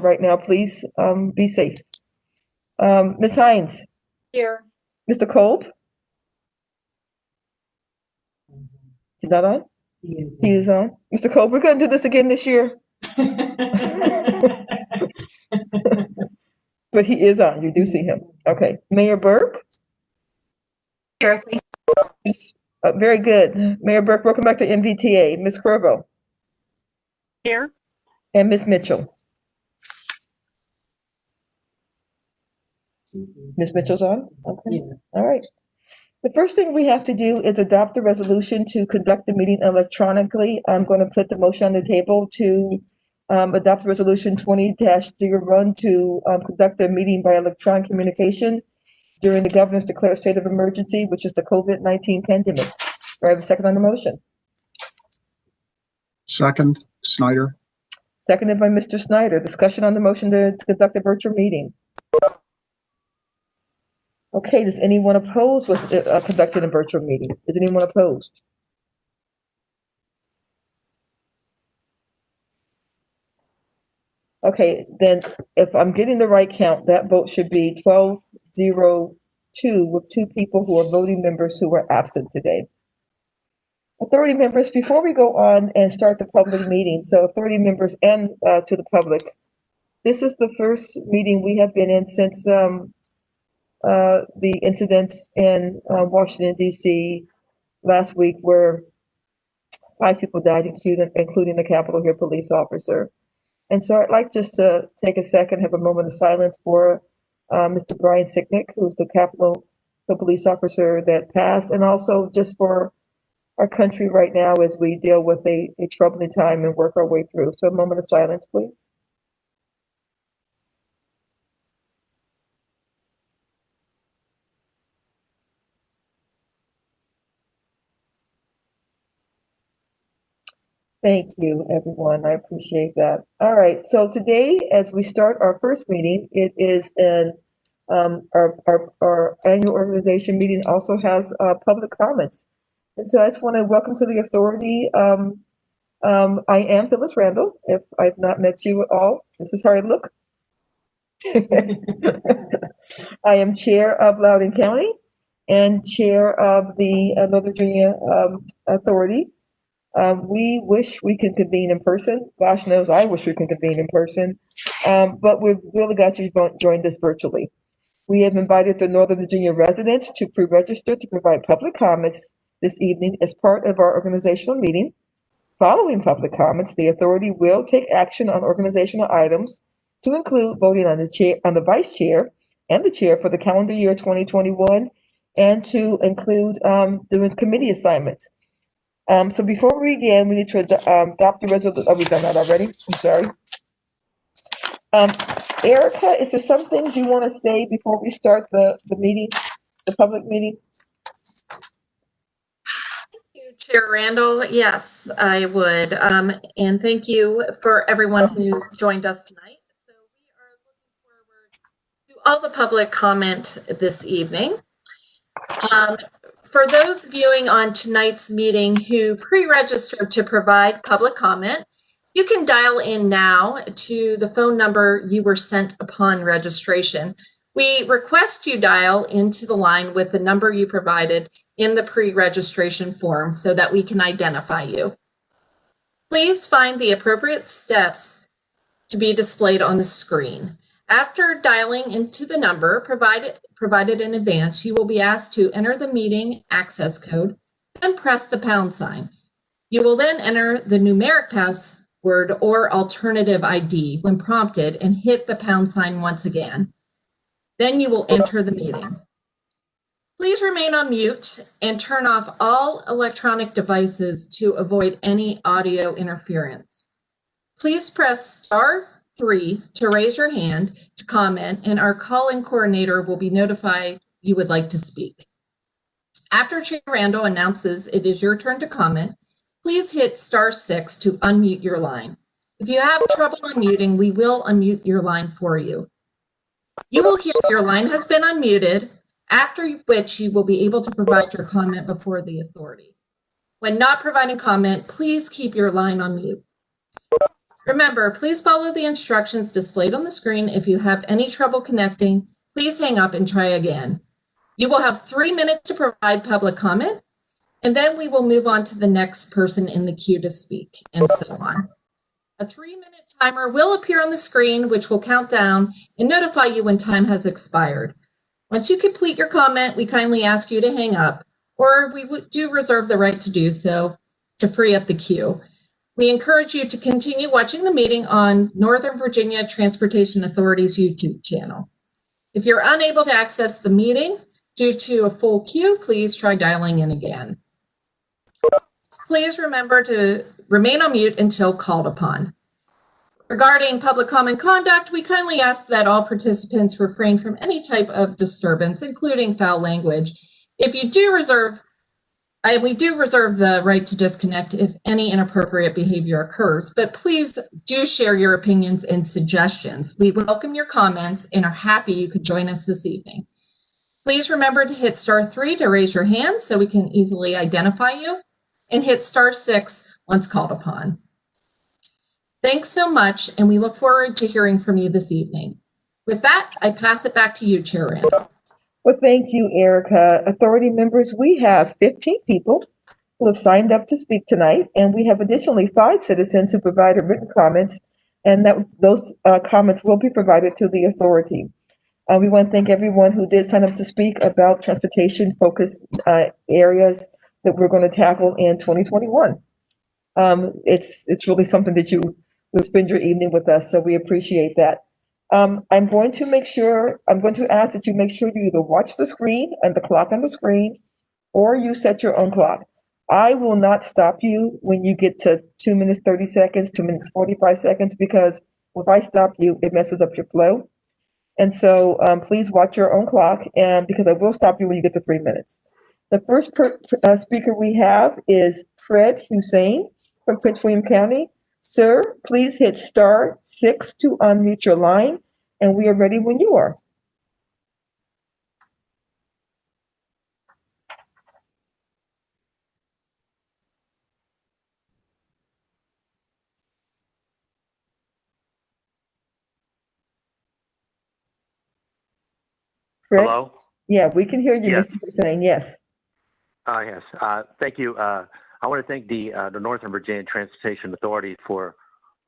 right now, please be safe. Ms. Hines. Here. Mr. Kolb. He's not on? He is on. Mr. Kolb, we're going to do this again this year. But he is on. You do see him. Okay. Mayor Burke. Here. Very good. Mayor Burke, welcome back to MBTA. Ms. Corvo. Here. And Ms. Mitchell. Ms. Mitchell's on? Okay. Yeah. All right. The first thing we have to do is adopt the resolution to conduct the meeting electronically. I'm going to put the motion on the table to adopt resolution 20-01 to conduct the meeting by electronic communication during the governor's declared state of emergency, which is the COVID-19 pandemic. Do I have a second on the motion? Second, Snyder. Seconded by Mr. Snyder. Discussion on the motion to conduct a virtual meeting. Okay, does anyone oppose with conducting a virtual meeting? Is anyone opposed? Okay, then if I'm getting the right count, that vote should be 12-0-2 with 2 people who are voting members who were absent today. Authority members, before we go on and start the public meeting, so authority members and to the public, this is the first meeting we have been in since the incidents in Washington, D.C. last week where 5 people died, including a Capitol Hill police officer. And so I'd like just to take a second, have a moment of silence for Mr. Brian Sicknick, who's the Capitol Hill police officer that passed, and also just for our country right now as we deal with a troubling time and work our way through. So a moment of silence, please. Thank you, everyone. I appreciate that. All right. So today, as we start our first meeting, it is our annual organization meeting also has public comments. And so I just want to welcome to the authority. I am Phyllis Randall. If I've not met you at all, this is how I look. I am chair of Loudoun County and chair of the Northern Virginia Authority. We wish we could convene in person. Gosh knows I wish we could convene in person. But we've really got you joined us virtually. We have invited the Northern Virginia residents to pre-register to provide public comments this evening as part of our organizational meeting. Following public comments, the authority will take action on organizational items to include voting on the chair, on the vice chair and the chair for the calendar year 2021, and to include doing committee assignments. So before we begin, we need to adopt the resolution. Oh, we've done that already. I'm sorry. Erica, is there some things you want to say before we start the meeting, the public meeting? Thank you, Chair Randall. Yes, I would. And thank you for everyone who joined us tonight. So we are looking forward to all the public comment this evening. For those viewing on tonight's meeting who pre-registered to provide public comment, you can dial in now to the phone number you were sent upon registration. We request you dial into the line with the number you provided in the pre-registration form so that we can identify you. Please find the appropriate steps to be displayed on the screen. After dialing into the number provided in advance, you will be asked to enter the meeting access code and press the pound sign. You will then enter the numeric password or alternative ID when prompted and hit the pound sign once again. Then you will enter the meeting. Please remain on mute and turn off all electronic devices to avoid any audio interference. Please press *3 to raise your hand to comment, and our call-in coordinator will be notified you would like to speak. After Chair Randall announces it is your turn to comment, please hit *6 to unmute your line. If you have trouble unmuting, we will unmute your line for you. You will hear your line has been unmuted, after which you will be able to provide your comment before the authority. When not providing comment, please keep your line on mute. Remember, please follow the instructions displayed on the screen. If you have any trouble connecting, please hang up and try again. You will have 3 minutes to provide public comment, and then we will move on to the next person in the queue to speak, and so on. A 3-minute timer will appear on the screen, which will count down and notify you when time has expired. Once you complete your comment, we kindly ask you to hang up, or we do reserve the right to do so to free up the queue. We encourage you to continue watching the meeting on Northern Virginia Transportation Authority's YouTube channel. If you're unable to access the meeting due to a full queue, please try dialing in again. Please remember to remain on mute until called upon. Regarding public comment conduct, we kindly ask that all participants refrain from any type of disturbance, including foul language. We do reserve the right to disconnect if any inappropriate behavior occurs, but please do share your opinions and suggestions. We welcome your comments and are happy you could join us this evening. Please remember to hit *3 to raise your hand so we can easily identify you, and hit *6 once called upon. Thanks so much, and we look forward to hearing from you this evening. With that, I pass it back to you, Chair Randall. Well, thank you, Erica. Authority members, we have 15 people who have signed up to speak tonight, and we have additionally 5 citizens who provided written comments, and those comments will be provided to the authority. We want to thank everyone who did sign up to speak about transportation-focused areas that we're going to tackle in 2021. It's really something that you will spend your evening with us, so we appreciate that. I'm going to ask that you make sure you either watch the screen and the clock on the screen, or you set your own clock. I will not stop you when you get to 2 minutes, 30 seconds, 2 minutes, 45 seconds, because if I stop you, it messes up your flow. And so please watch your own clock, and because I will stop you when you get to 3 minutes. The first speaker we have is Fred Hussein from Prince William County. Sir, please hit *6 to unmute your line, and we are ready when you are. Fred? Hello? Yeah, we can hear you, Yes. Mr. Hussein, yes. Yes. Thank you. I want to thank the Northern Virginia Transportation Authority for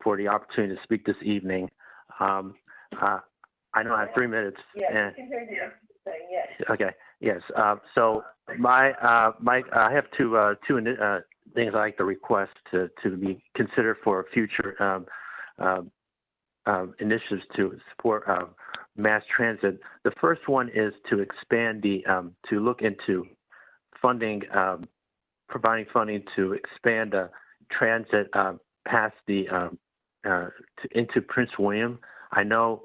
the opportunity to speak this evening. I know I have 3 minutes. Yeah, we can hear you. Yes. Okay. Yes. So I have two things I'd like to request to be considered for future initiatives to support mass transit. The first one is to expand to look into funding, providing funding to expand transit past into Prince William. I know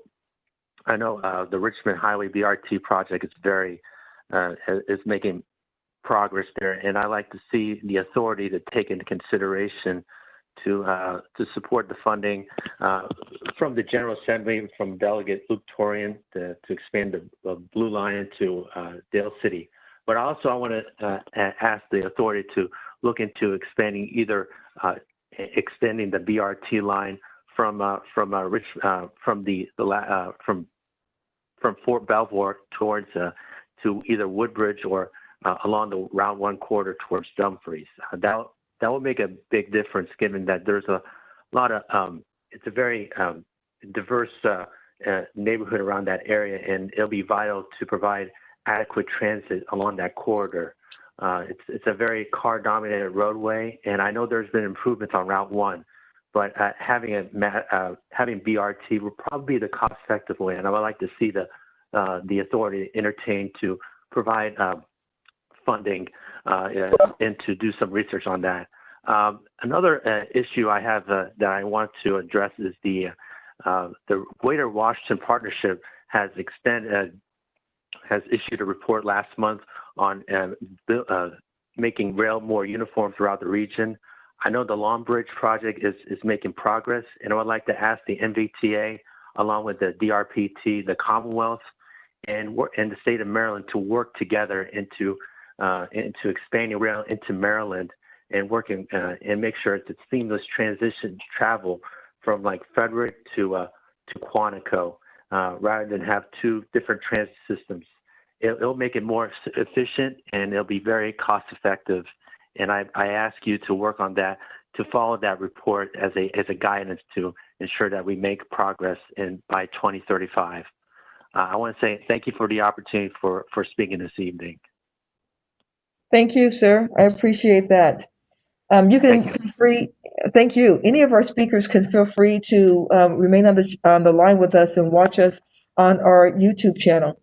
the Richmond Highway BRT project is making progress there, and I like to see the authority to take into consideration to support the funding from the General Assembly, from Delegate Luke Torian to expand the Blue Line to Dale City. But also I want to ask the authority to look into expanding extending the BRT line from Fort Belvoir towards to either Woodbridge or along the Route 1 corridor towards Dumfries. That would make a big difference, given that there's a lot of it's a very diverse neighborhood around that area, and it'll be vital to provide adequate transit along that corridor. It's a very car-dominated roadway, and I know there's been improvements on Route 1, but having BRT would probably be the cost-effective way, and I would like to see the authority entertain to provide funding and to do some research on that. Another issue I have that I want to address is the Greater Washington Partnership has issued a report last month on making rail more uniform throughout the region. I know the Long Bridge project is making progress, and I would like to ask the MVTA, along with the DRPT, the Commonwealth, and the state of Maryland to work together into expanding rail into Maryland and working and make sure it's a seamless transition travel from like Frederick to Quantico, rather than have two different transit systems. It'll make it more efficient, and it'll be very cost effective. And I ask you to work on that, to follow that report as a guidance to ensure that we make progress by 2035. I want to say thank you for the opportunity for speaking this evening. Thank you, sir. I appreciate that. You can feel free. Thank you. Any of our speakers can feel free to remain on the line with us and watch us on our YouTube channel.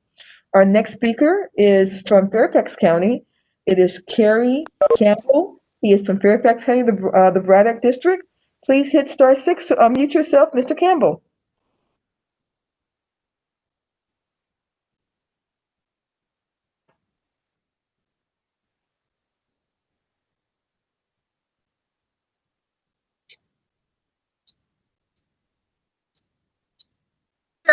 Our next speaker is from Fairfax County. It is Kerry Campbell. He is from Fairfax County, the Braddock District. Please hit *6 to unmute yourself, Mr. Campbell.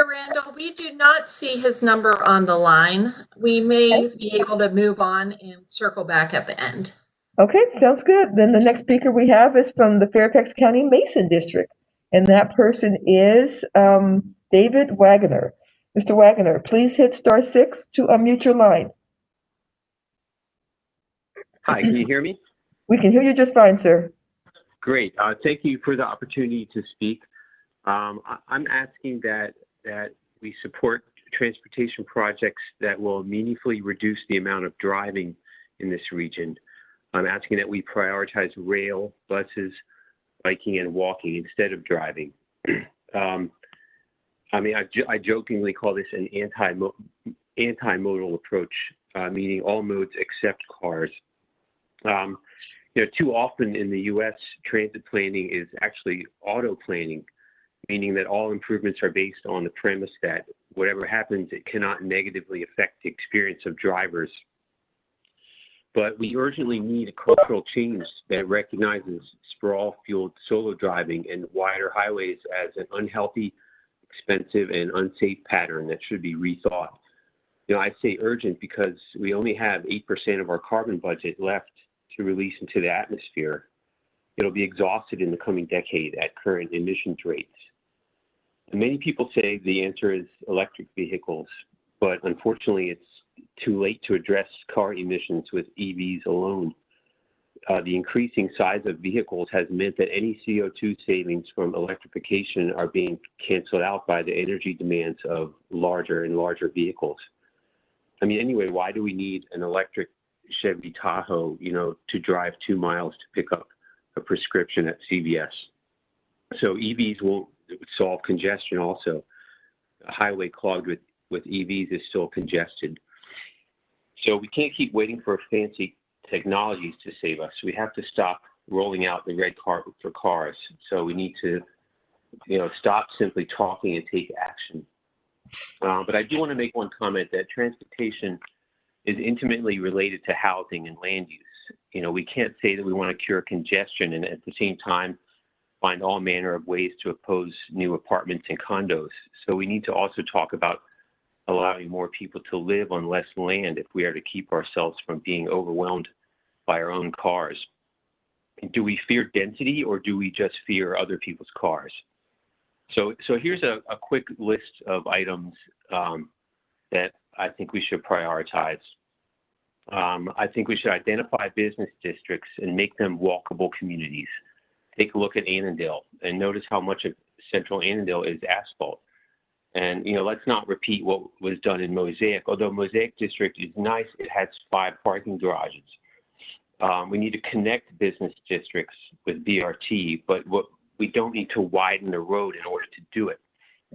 Randall, we do not see his number on the line. We may be able to move on and circle back at the end. Okay, sounds good. Then the next speaker we have is from the Fairfax County Mason District, and that person is David Wagoner. Mr. Wagoner, please hit *6 to unmute your line. Hi, can you hear me? We can hear you just fine, sir. Great. Thank you for the opportunity to speak. I'm asking that we support transportation projects that will meaningfully reduce the amount of driving in this region. I'm asking that we prioritize rail, buses, biking, and walking instead of driving. I jokingly call this an anti-modal approach, meaning all modes except cars. Too often in the U.S., transit planning is actually auto planning, meaning that all improvements are based on the premise that whatever happens, it cannot negatively affect the experience of drivers. But we urgently need a cultural change that recognizes sprawl-fueled solo driving and wider highways as an unhealthy, expensive, and unsafe pattern that should be rethought. I say urgent because we only have 8% of our carbon budget left to release into the atmosphere. It'll be exhausted in the coming decade at current emissions rates. And many people say the answer is electric vehicles, but unfortunately it's too late to address car emissions with EVs alone. The increasing size of vehicles has meant that any CO2 savings from electrification are being canceled out by the energy demands of larger and larger vehicles. Anyway, why do we need an electric Chevy Tahoe, to drive 2 miles to pick up a prescription at CVS? So EVs won't solve congestion also. A highway clogged with EVs is still congested. So we can't keep waiting for fancy technologies to save us. We have to stop rolling out the red carpet for cars. So we need to, stop simply talking and take action. But I do want to make one comment that transportation is intimately related to housing and land use. We can't say that we want to cure congestion and at the same time find all manner of ways to oppose new apartments and condos. So we need to also talk about allowing more people to live on less land if we are to keep ourselves from being overwhelmed by our own cars. Do we fear density or do we just fear other people's cars? So here's a quick list of items that I think we should prioritize. I think we should identify business districts and make them walkable communities. Take a look at Annandale and notice how much of central Annandale is asphalt. And, let's not repeat what was done in Mosaic. Although Mosaic District is nice, it has 5 parking garages. We need to connect business districts with BRT, but we don't need to widen the road in order to do it.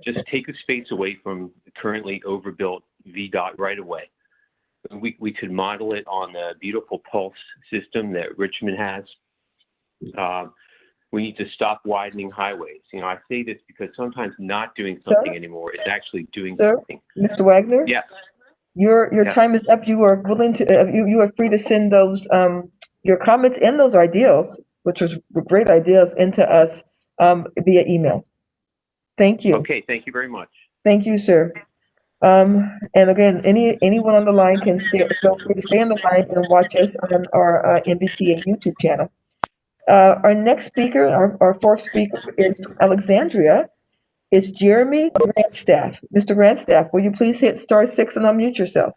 Just take a space away from the currently overbuilt VDOT right-of-way. We could model it on the beautiful Pulse system that Richmond has. We need to stop widening highways. I say this because sometimes not doing something anymore is actually doing something. Mr. Wagner? Yes. Your time is up. You are willing to, you are free to send those, your comments and those ideals, which were great ideas, into us via email. Thank you. Okay, thank you very much. Thank you, sir. And again, anyone on the line can feel free to stay on the line and watch us on our MBTA YouTube channel. Our next speaker, our fourth speaker is from Alexandria. It's Jeremy Grandstaff. Mr. Grandstaff, will you please hit *6 and unmute yourself?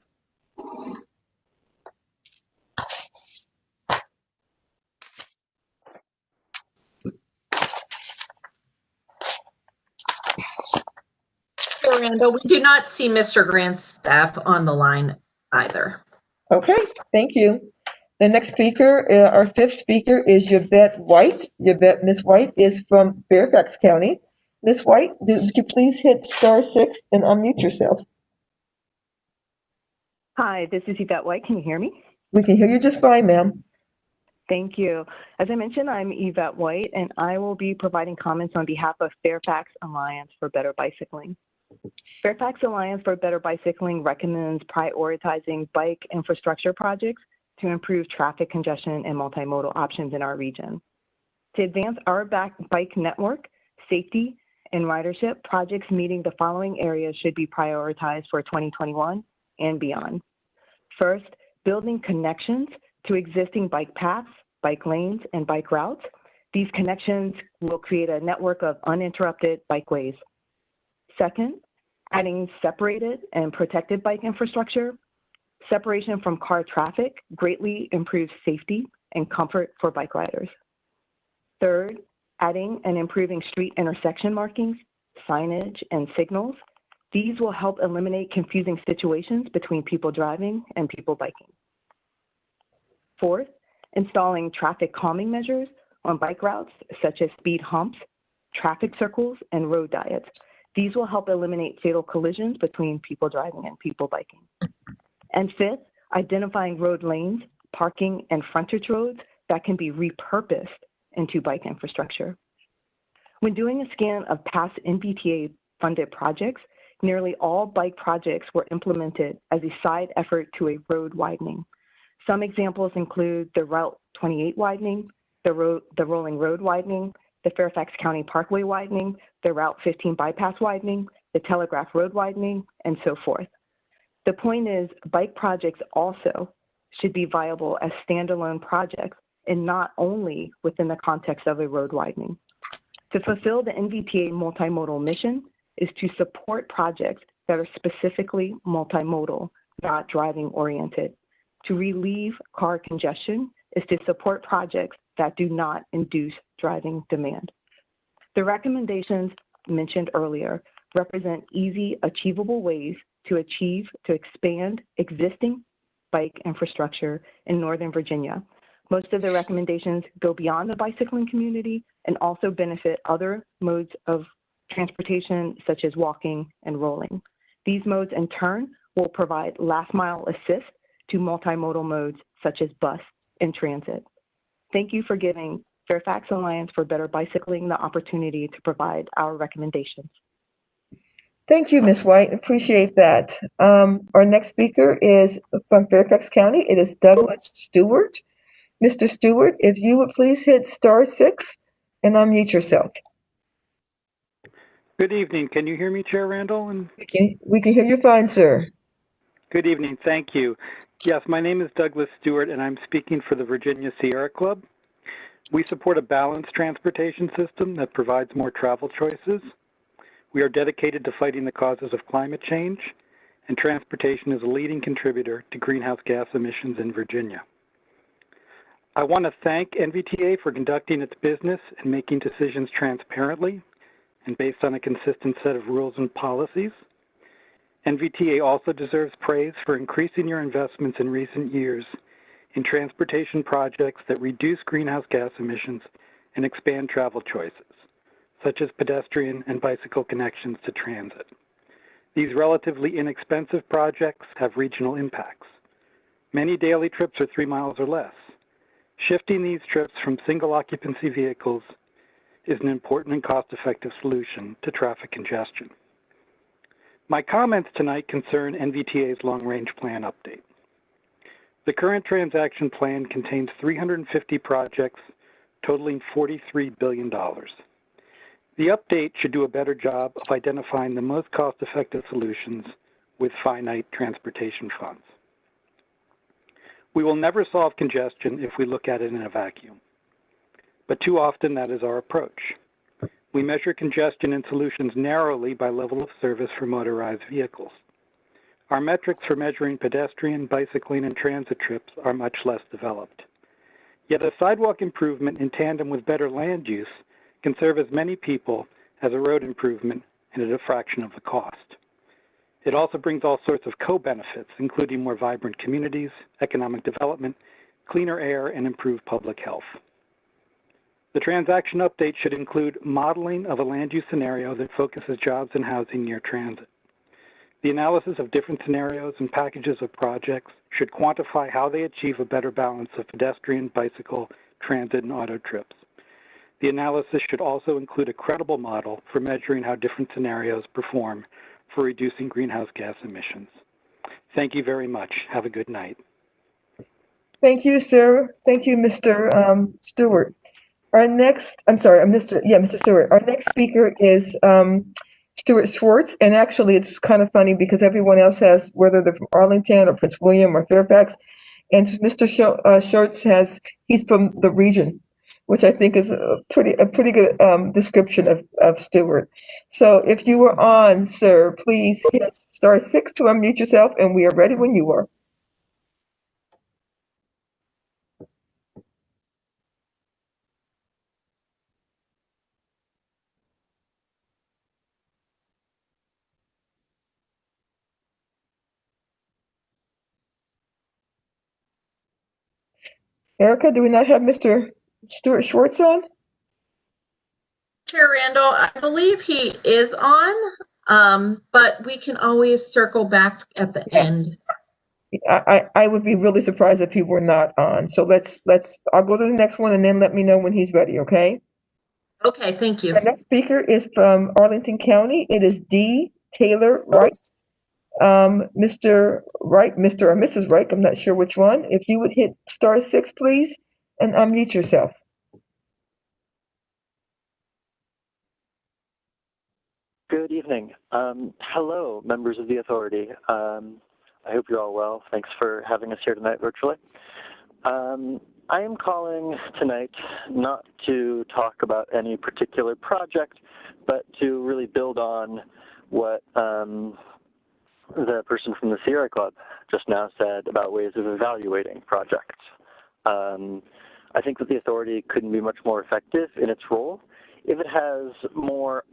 Randall, we do not see Mr. Grandstaff on the line either. Okay, thank you. The next speaker, our fifth speaker is Yvette White. Miss White is from Fairfax County. Miss White, would you please hit *6 and unmute yourself? Hi, this is Yvette White. Can you hear me? We can hear you just fine, ma'am. Thank you. As I mentioned, I'm Yvette White, and I will be providing comments on behalf of Fairfax Alliance for Better Bicycling. Fairfax Alliance for Better Bicycling recommends prioritizing bike infrastructure projects to improve traffic congestion and multimodal options in our region. To advance our bike network, safety, and ridership, projects meeting the following areas should be prioritized for 2021 and beyond. First, building connections to existing bike paths, bike lanes, and bike routes. These connections will create a network of uninterrupted bikeways. Second, adding separated and protected bike infrastructure. Separation from car traffic greatly improves safety and comfort for bike riders. Third, adding and improving street intersection markings, signage, and signals. These will help eliminate confusing situations between people driving and people biking. Fourth, installing traffic calming measures on bike routes, such as speed humps, traffic circles, and road diets. These will help eliminate fatal collisions between people driving and people biking. And fifth, identifying road lanes, parking, and frontage roads that can be repurposed into bike infrastructure. When doing a scan of past NVTA-funded projects, nearly all bike projects were implemented as a side effort to a road widening. Some examples include the Route 28 widening, the Rolling Road widening, the Fairfax County Parkway widening, the Route 15 bypass widening, the Telegraph Road widening, and so forth. The point is, bike projects also should be viable as standalone projects and not only within the context of a road widening. To fulfill the NVTA multimodal mission is to support projects that are specifically multimodal, not driving oriented. To relieve car congestion is to support projects that do not induce driving demand. The recommendations mentioned earlier represent easy, achievable ways to expand existing bike infrastructure in Northern Virginia. Most of the recommendations go beyond the bicycling community and also benefit other modes of transportation, such as walking and rolling. These modes, in turn, will provide last mile assist to multimodal modes, such as bus and transit. Thank you for giving Fairfax Alliance for Better Bicycling the opportunity to provide our recommendations. Thank you, Ms. White. Appreciate that. Our next speaker is from Fairfax County. It is Douglas Stewart. Mr. Stewart, if you would please hit *6 and unmute yourself. Good evening. Can you hear me, Chair Randall? And we can hear you fine, sir. good evening. Thank you. Yes, my name is Douglas Stewart, and I'm speaking for the Virginia Sierra Club. We support a balanced transportation system that provides more travel choices. We are dedicated to fighting the causes of climate change, and transportation is a leading contributor to greenhouse gas emissions in Virginia. I want to thank NVTA for conducting its business and making decisions transparently and based on a consistent set of rules and policies. NVTA also deserves praise for increasing your investments in recent years in transportation projects that reduce greenhouse gas emissions and expand travel choices, such as pedestrian and bicycle connections to transit. These relatively inexpensive projects have regional impacts. Many daily trips are 3 miles or less. Shifting these trips from single occupancy vehicles is an important and cost-effective solution to traffic congestion. My comments tonight concern NVTA's long-range plan update. The current transaction plan contains 350 projects totaling $43 billion. The update should do a better job of identifying the most cost-effective solutions with finite transportation funds. We will never solve congestion if we look at it in a vacuum. but too often that is our approach. We measure congestion in solutions narrowly by level of service for motorized vehicles. Our metrics for measuring pedestrian, bicycling, and transit trips are much less developed. Yet a sidewalk improvement in tandem with better land use can serve as many people as a road improvement and at a fraction of the cost. It also brings all sorts of co-benefits, including more vibrant communities, economic development, cleaner air, and improved public health. The transaction update should include modeling of a land use scenario that focuses jobs and housing near transit. The analysis of different scenarios and packages of projects should quantify how they achieve a better balance of pedestrian, bicycle, transit, and auto trips. The analysis should also include a credible model for measuring how different scenarios perform for reducing greenhouse gas emissions. Thank you very much. Have a good night. Thank you, sir. Thank you, Mr. Stewart. Our next, Mr. Stewart. Our next speaker is Stuart Schwartz, and actually it's kind of funny because everyone else has, whether they're from Arlington or Prince William or Fairfax, and Mr. Schwartz he's from the region, which I think is a pretty good description of Stewart. So if you were on, sir, please hit *6 to unmute yourself, and we are ready when you are. Erica, do we not have Mr. Stuart Schwartz on? Chair Randall, I believe he is on, but we can always circle back at the end. I would be really surprised if he were not on. So I'll go to the next one and then let me know when he's ready, okay? Okay, thank you. The next speaker is from Arlington County. It is D. Taylor Wright. Mr. Wright, Mr. or Mrs. Wright, I'm not sure which one. If you would hit *6, please, and unmute yourself. Good evening. Hello, members of the authority. I hope you're all well. Thanks for having us here tonight virtually. I am calling tonight not to talk about any particular project, but to really build on what the person from the Sierra Club just now said about ways of evaluating projects. I think that the authority couldn't be much more effective in its role if it has more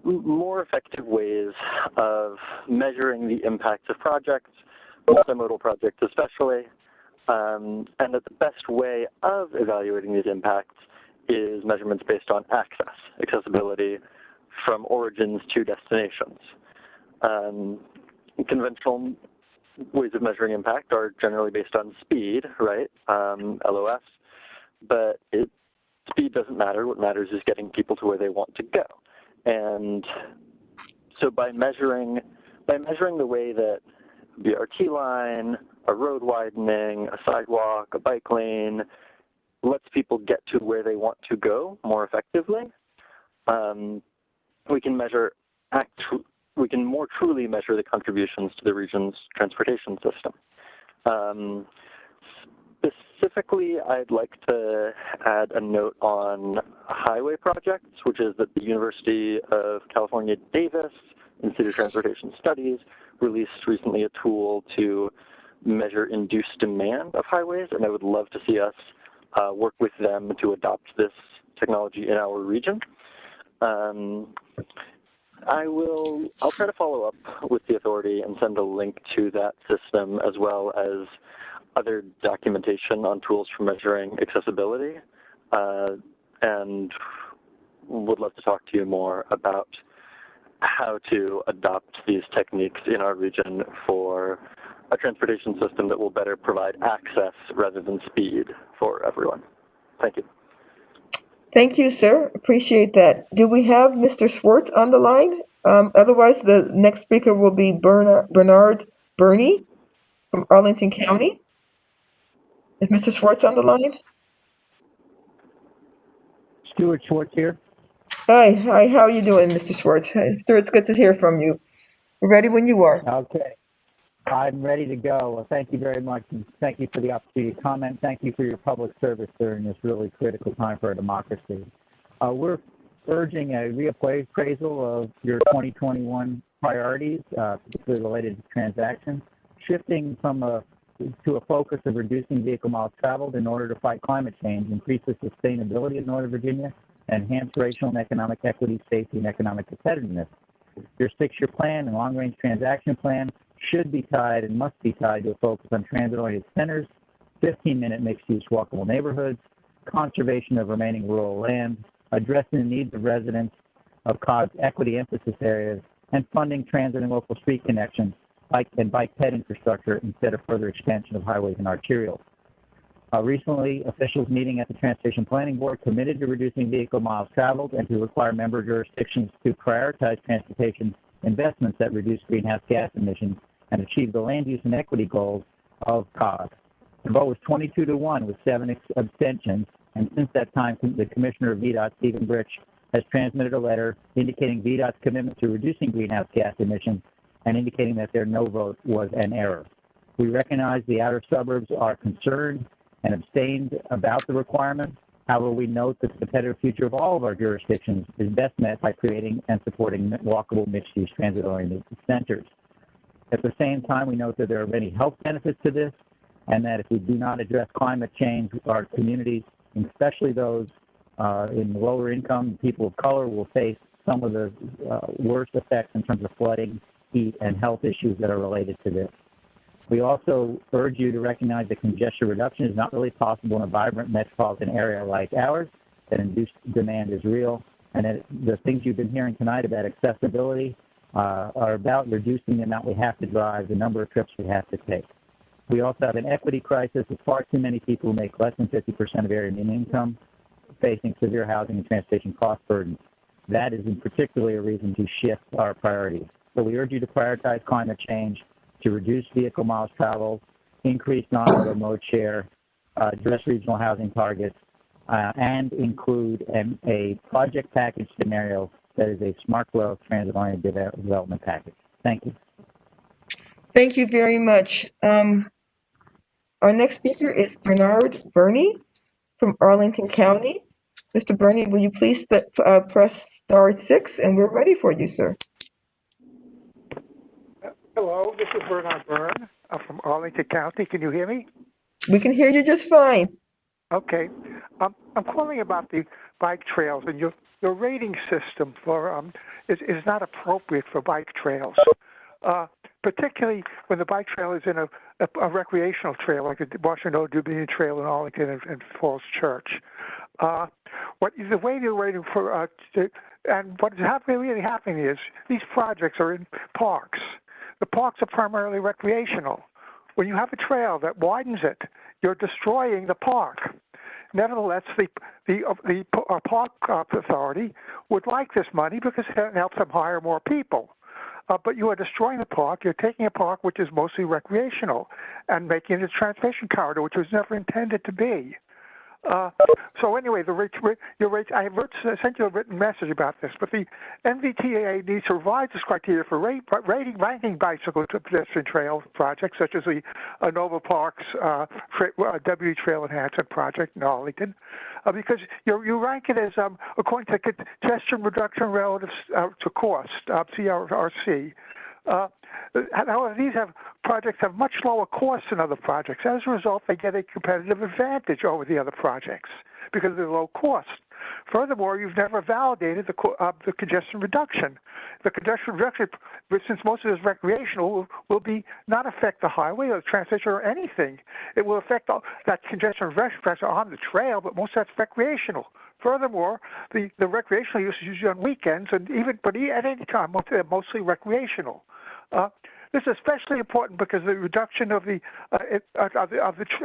effective ways of measuring the impacts of projects, multimodal projects especially, and that the best way of evaluating these impacts is measurements based on accessibility from origins to destinations. Conventional ways of measuring impact are generally based on speed, right? LOS, but speed doesn't matter. What matters is getting people to where they want to go. And so by measuring the way that a BRT line, a road widening, a sidewalk, a bike lane lets people get to where they want to go more effectively, we can more truly measure the contributions to the region's transportation system. Specifically, I'd like to add a note on highway projects, which is that the University of California, Davis Institute of Transportation Studies released recently a tool to measure induced demand of highways, and I would love to see us work with them to adopt this technology in our region. I'll try to follow up with the authority and send a link to that system as well as other documentation on tools for measuring accessibility, and would love to talk to you more about how to adopt these techniques in our region for a transportation system that will better provide access rather than speed for everyone. Thank you. Thank you, sir. Appreciate that. Do we have Mr. Schwartz on the line? Otherwise, the next speaker will be Byrne from Arlington County. Is Mr. Schwartz on the line? Stuart Schwartz here. Hi. How are you doing, Mr. Schwartz? Hi, Stuart, it's good to hear from you. We're ready when you are. Okay. I'm ready to go. Well, thank you very much, and thank you for the opportunity to comment. Thank you for your public service during this really critical time for our democracy. We're urging a reappraisal of your 2021 priorities, particularly related to transactions, shifting to a focus of reducing vehicle miles traveled in order to fight climate change, increase the sustainability of Northern Virginia, enhance racial and economic equity, safety, and economic competitiveness. Your 6-year plan and long-range transaction plan should be tied and must be tied to a focus on transit-oriented centers, 15-minute mixed-use walkable neighborhoods, conservation of remaining rural land, addressing the needs of residents of COG's equity emphasis areas, and funding transit and local street connections, bike ped infrastructure instead of further expansion of highways and arterials. Recently, officials meeting at the Transportation Planning Board committed to reducing vehicle miles traveled and to require member jurisdictions to prioritize transportation investments that reduce greenhouse gas emissions and achieve the land use and equity goals of COG. The vote was 22-1 with 7 abstentions, and since that time, the Commissioner of VDOT, Stephen Britch, has transmitted a letter indicating VDOT's commitment to reducing greenhouse gas emissions and indicating that their no vote was an error. We recognize the outer suburbs are concerned and abstained about the requirement. However, we note that the competitive future of all of our jurisdictions is best met by creating and supporting walkable mixed-use transit-oriented centers. At the same time, we note that there are many health benefits to this, and that if we do not address climate change, our communities, especially those in lower income, people of color, will face some of the worst effects in terms of flooding, heat, and health issues that are related to this. We also urge you to recognize that congestion reduction is not really possible in a vibrant metropolitan area like ours, that induced demand is real, and that the things you've been hearing tonight about accessibility are about reducing the amount we have to drive, the number of trips we have to take. We also have an equity crisis with far too many people who make less than 50% of area median income facing severe housing and transportation cost burdens. That is in particularly a reason to shift our priorities. So we urge you to prioritize climate change, to reduce vehicle miles traveled, increase non-auto mode share, address regional housing targets, and include a project package scenario that is a smart growth transit-oriented development package. Thank you. Thank you very much. Our next speaker is Byrne from Arlington County. Mr. Byrne, will you please press *6, and we're ready for you, sir. Hello, this is Byrne. I'm from Arlington County. Can you hear me? We can hear you just fine. Okay. I'm calling about the bike trails, and your rating system for is not appropriate for bike trails, particularly when the bike trail is in a recreational trail like the Washington Dubian Trail in Arlington and Falls Church. What is the way you're rating for? And what is really happening is these projects are in parks. The parks are primarily recreational. When you have a trail that widens it, you're destroying the park. Nevertheless, the park authority would like this money because it helps them hire more people. But you are destroying the park. You're taking a park which is mostly recreational and making it a transportation corridor, which was never intended to be. So anyway, your rates. I have sent you a written message about this, but the NVTA needs to revise this criteria for ranking bicycle to pedestrian trail projects, such as the Nova Parks W Trail Enhancement Project in Arlington, because you rank it as according to congestion reduction relative to cost, CRC. However, these projects have much lower costs than other projects. As a result, they get a competitive advantage over the other projects because of their low cost. Furthermore, you've never validated the congestion reduction. The congestion reduction, since most of it is recreational, will not affect the highway or the transportation or anything. It will affect that congestion reduction on the trail, but most of that's recreational. Furthermore, the recreational use is usually on weekends, but at any time, mostly recreational. This is especially important because the reduction of the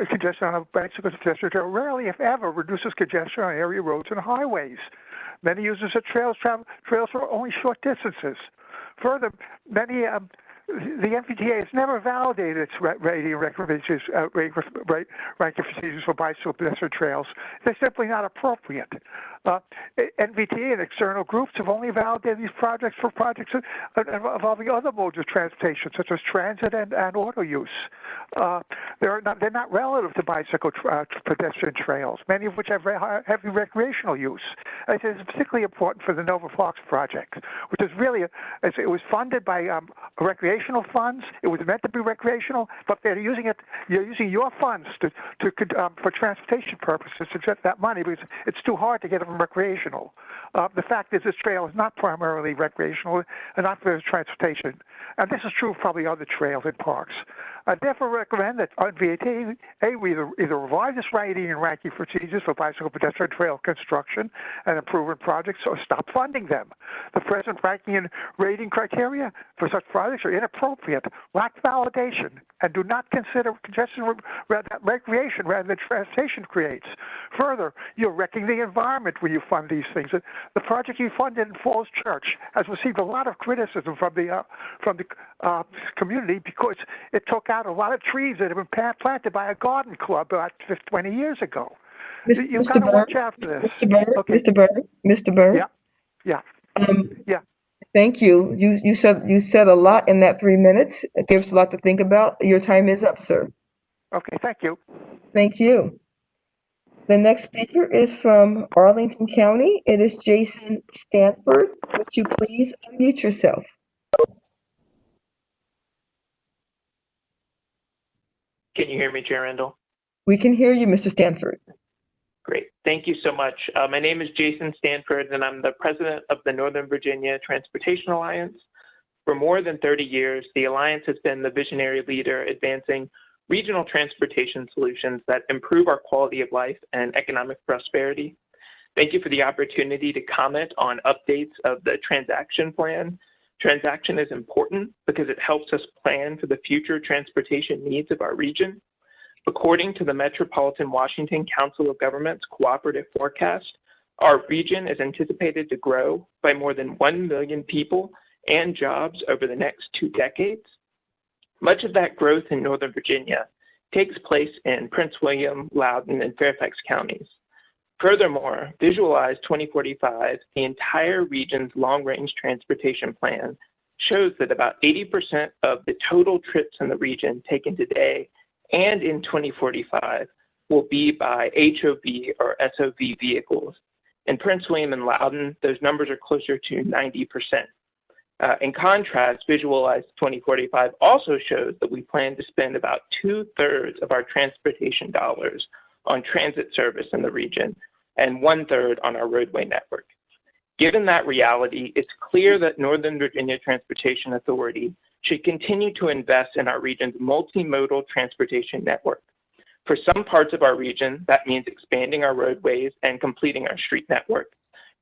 congestion on a bicycle pedestrian trail rarely, if ever, reduces congestion on area roads and highways. Many users of trails travel for only short distances. Further, the NVTA has never validated its rating ranking procedures for bicycle pedestrian trails. They're simply not appropriate. NVTA and external groups have only validated these projects for projects involving other modes of transportation, such as transit and auto use. They're not relative to bicycle pedestrian trails, many of which have very heavy recreational use. It is particularly important for the Nova Fox project, which is really, it was funded by recreational funds. It was meant to be recreational, but they're using it. You're using your funds for transportation purposes to get that money because it's too hard to get them recreational. The fact is, this trail is not primarily recreational and not for transportation, and this is true of probably other trails and parks. I therefore recommend that NVTA either revise its rating and ranking procedures for bicycle pedestrian trail construction and improvement projects, or stop funding them. The present ranking and rating criteria for such projects are inappropriate, lack validation, and do not consider congestion recreation rather than transportation creates. Further, you're wrecking the environment when you fund these things. The project you funded in Falls Church has received a lot of criticism from the community because it took out a lot of trees that have been planted by a garden club about 20 years ago. You've got to watch out for this. Mr. Byrne. Yeah. Thank you. You said a lot in that 3 minutes. It gives a lot to think about. Your time is up, sir. Okay, thank you. Thank you. The next speaker is from Arlington County. It is Jason Stanford. Would you please unmute yourself? Can you hear me, Chair Randall? We can hear you, Mr. Stanford. Great. Thank you so much. My name is Jason Stanford, and I'm the president of the Northern Virginia Transportation Alliance. For more than 30 years, the Alliance has been the visionary leader advancing regional transportation solutions that improve our quality of life and economic prosperity. Thank you for the opportunity to comment on updates of the transaction plan. Transaction is important because it helps us plan for the future transportation needs of our region. According to the Metropolitan Washington Council of Governments Cooperative Forecast, our region is anticipated to grow by more than 1 million people and jobs over the next 2 decades. Much of that growth in Northern Virginia takes place in Prince William, Loudoun, and Fairfax counties. Furthermore, Visualize 2045, the entire region's long-range transportation plan, shows that about 80% of the total trips in the region taken today and in 2045 will be by HOV or SOV vehicles. In Prince William and Loudoun, those numbers are closer to 90%. In contrast, Visualize 2045 also shows that we plan to spend about 2/3 of our transportation dollars on transit service in the region and 1/3 on our roadway network. Given that reality, it's clear that Northern Virginia Transportation Authority should continue to invest in our region's multimodal transportation network. For some parts of our region, that means expanding our roadways and completing our street network.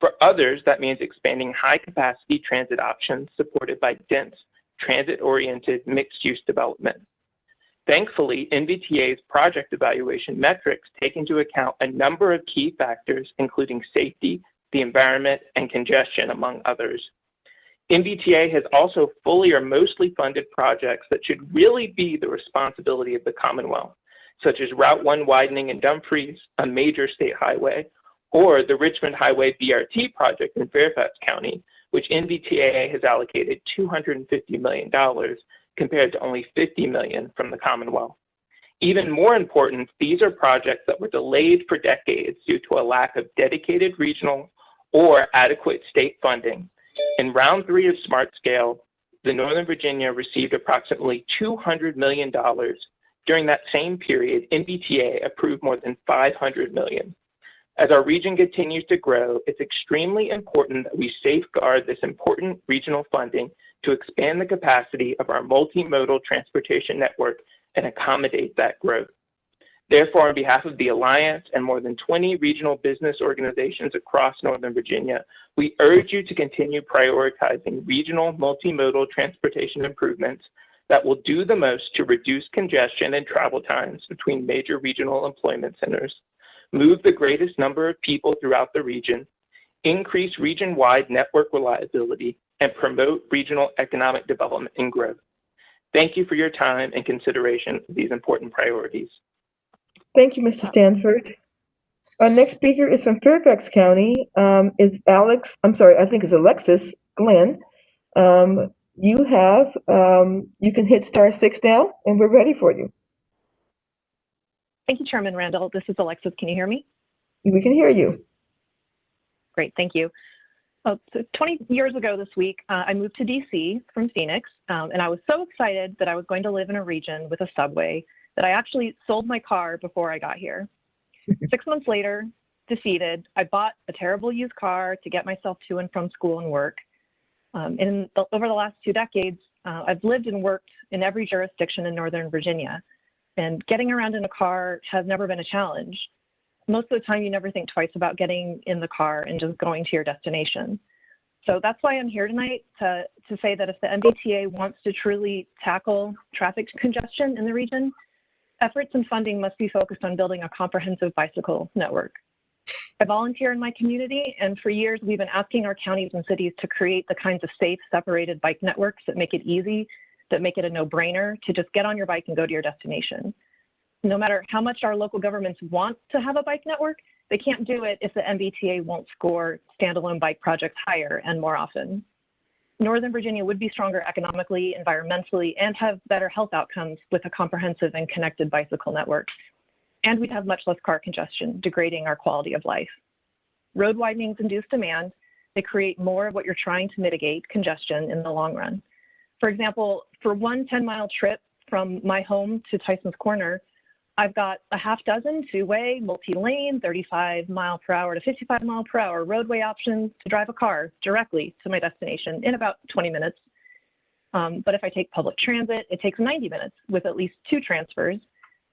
For others, that means expanding high-capacity transit options supported by dense, transit-oriented, mixed-use development. Thankfully, NVTA's project evaluation metrics take into account a number of key factors, including safety, the environment, and congestion, among others. NVTA has also fully or mostly funded projects that should really be the responsibility of the Commonwealth, such as Route 1 widening in Dumfries, a major state highway, or the Richmond Highway BRT project in Fairfax County, which NVTA has allocated $250 million compared to only $50 million from the Commonwealth. Even more important, these are projects that were delayed for decades due to a lack of dedicated regional or adequate state funding. In round 3 of Smart Scale, the Northern Virginia received approximately $200 million. During that same period, NVTA approved more than $500 million. As our region continues to grow, it's extremely important that we safeguard this important regional funding to expand the capacity of our multimodal transportation network and accommodate that growth. Therefore, on behalf of the Alliance and more than 20 regional business organizations across Northern Virginia, we urge you to continue prioritizing regional multimodal transportation improvements that will do the most to reduce congestion and travel times between major regional employment centers, move the greatest number of people throughout the region, increase region-wide network reliability, and promote regional economic development and growth. Thank you for your time and consideration of these important priorities. Thank you, Mr. Stanford. Our next speaker is from Fairfax County. I think it's Alexis Glenn. You can hit *6 now, and we're ready for you. Thank you, Chairman Randall. This is Alexis. Can you hear me? We can hear you. Great, thank you. So 20 years ago this week, I moved to DC from Phoenix, and I was so excited that I was going to live in a region with a subway that I actually sold my car before I got here. 6 months later, defeated, I bought a terrible used car to get myself to and from school and work. Over the last 2 decades, I've lived and worked in every jurisdiction in Northern Virginia, and getting around in a car has never been a challenge. Most of the time, you never think twice about getting in the car and just going to your destination. So that's why I'm here tonight to say that if the MBTA wants to truly tackle traffic congestion in the region, efforts and funding must be focused on building a comprehensive bicycle network. I volunteer in my community, and for years we've been asking our counties and cities to create the kinds of safe, separated bike networks that make it easy, that make it a no-brainer to just get on your bike and go to your destination. No matter how much our local governments want to have a bike network, they can't do it if the MBTA won't score standalone bike projects higher and more often. Northern Virginia would be stronger economically, environmentally, and have better health outcomes with a comprehensive and connected bicycle network. And we'd have much less car congestion, degrading our quality of life. Road widenings induce demand. They create more of what you're trying to mitigate, congestion, in the long run. For example, for one 10-mile trip from my home to Tyson's Corner, I've got a half dozen two-way, multi-lane, 35-mile-per-hour to 55-mile-per-hour roadway options to drive a car directly to my destination in about 20 minutes. But if I take public transit, it takes 90 minutes with at least 2 transfers.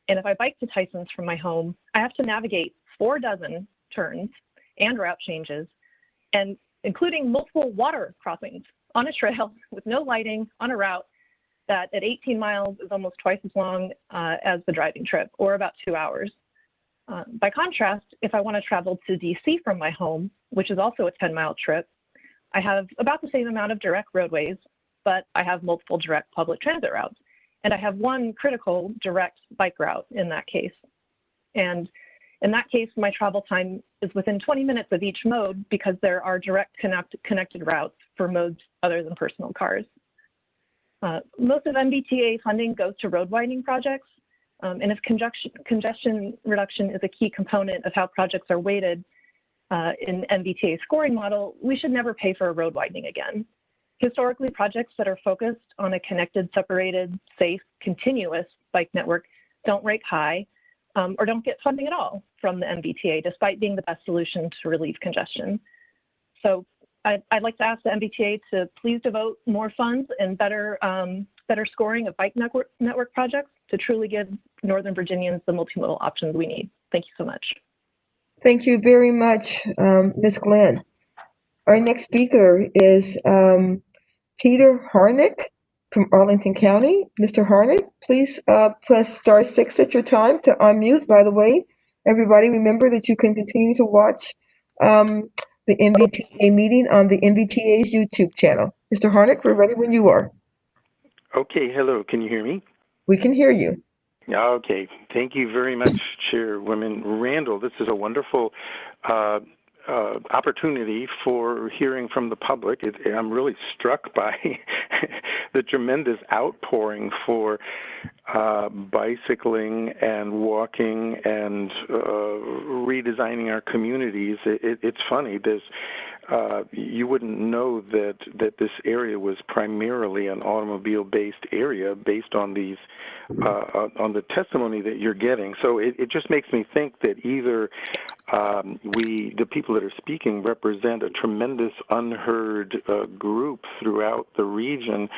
And if I bike to Tyson's from my home, I have to navigate 4 dozen turns and route changes, and including multiple water crossings on a trail with no lighting on a route that at 18 miles is almost twice as long as the driving trip, or about 2 hours. By contrast, if I want to travel to DC from my home, which is also a 10-mile trip, I have about the same amount of direct roadways, but I have multiple direct public transit routes. And I have one critical direct bike route in that case. And in that case, my travel time is within 20 minutes of each mode because there are direct connected routes for modes other than personal cars. Most of MBTA funding goes to road widening projects. And if congestion reduction is a key component of how projects are weighted in MBTA scoring model, we should never pay for a road widening again. Historically, projects that are focused on a connected, separated, safe, continuous bike network don't rank high or don't get funding at all from the MBTA, despite being the best solution to relieve congestion. So I'd like to ask the MBTA to please devote more funds and better scoring of bike network projects to truly give Northern Virginians the multimodal options we need. Thank you so much. Thank you very much, Ms. Glenn. Our next speaker is Peter Harnick from Arlington County. Mr. Harnick, please press *6 at your time to unmute. By the way, everybody remember that you can continue to watch the MBTA meeting on the MBTA's YouTube channel. Mr. Harnick, we're ready when you are. Okay, hello, can you hear me? We can hear you. Okay, thank you very much, Chairwoman Randall. This is a wonderful opportunity for hearing from the public. I'm really struck by the tremendous outpouring for bicycling and walking and redesigning our communities. It's funny. You wouldn't know that this area was primarily an automobile-based area based on these on the testimony that you're getting. So it just makes me think that either the people that are speaking represent a tremendous unheard group throughout the region,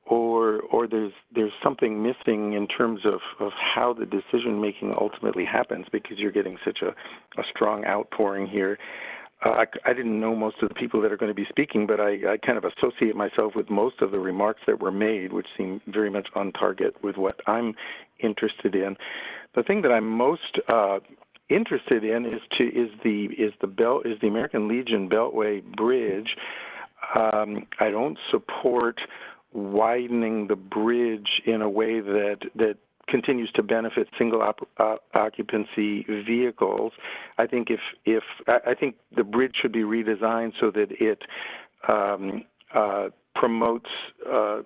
or there's something missing in terms of how the decision making ultimately happens, because you're getting such a strong outpouring here. I didn't know most of the people that are going to be speaking, but I kind of associate myself with most of the remarks that were made, which seem very much on target with what I'm interested in. The thing that I'm most interested in is the American Legion Beltway Bridge. I don't support widening the bridge in a way that continues to benefit single occupancy vehicles. I think I think the bridge should be redesigned so that it promotes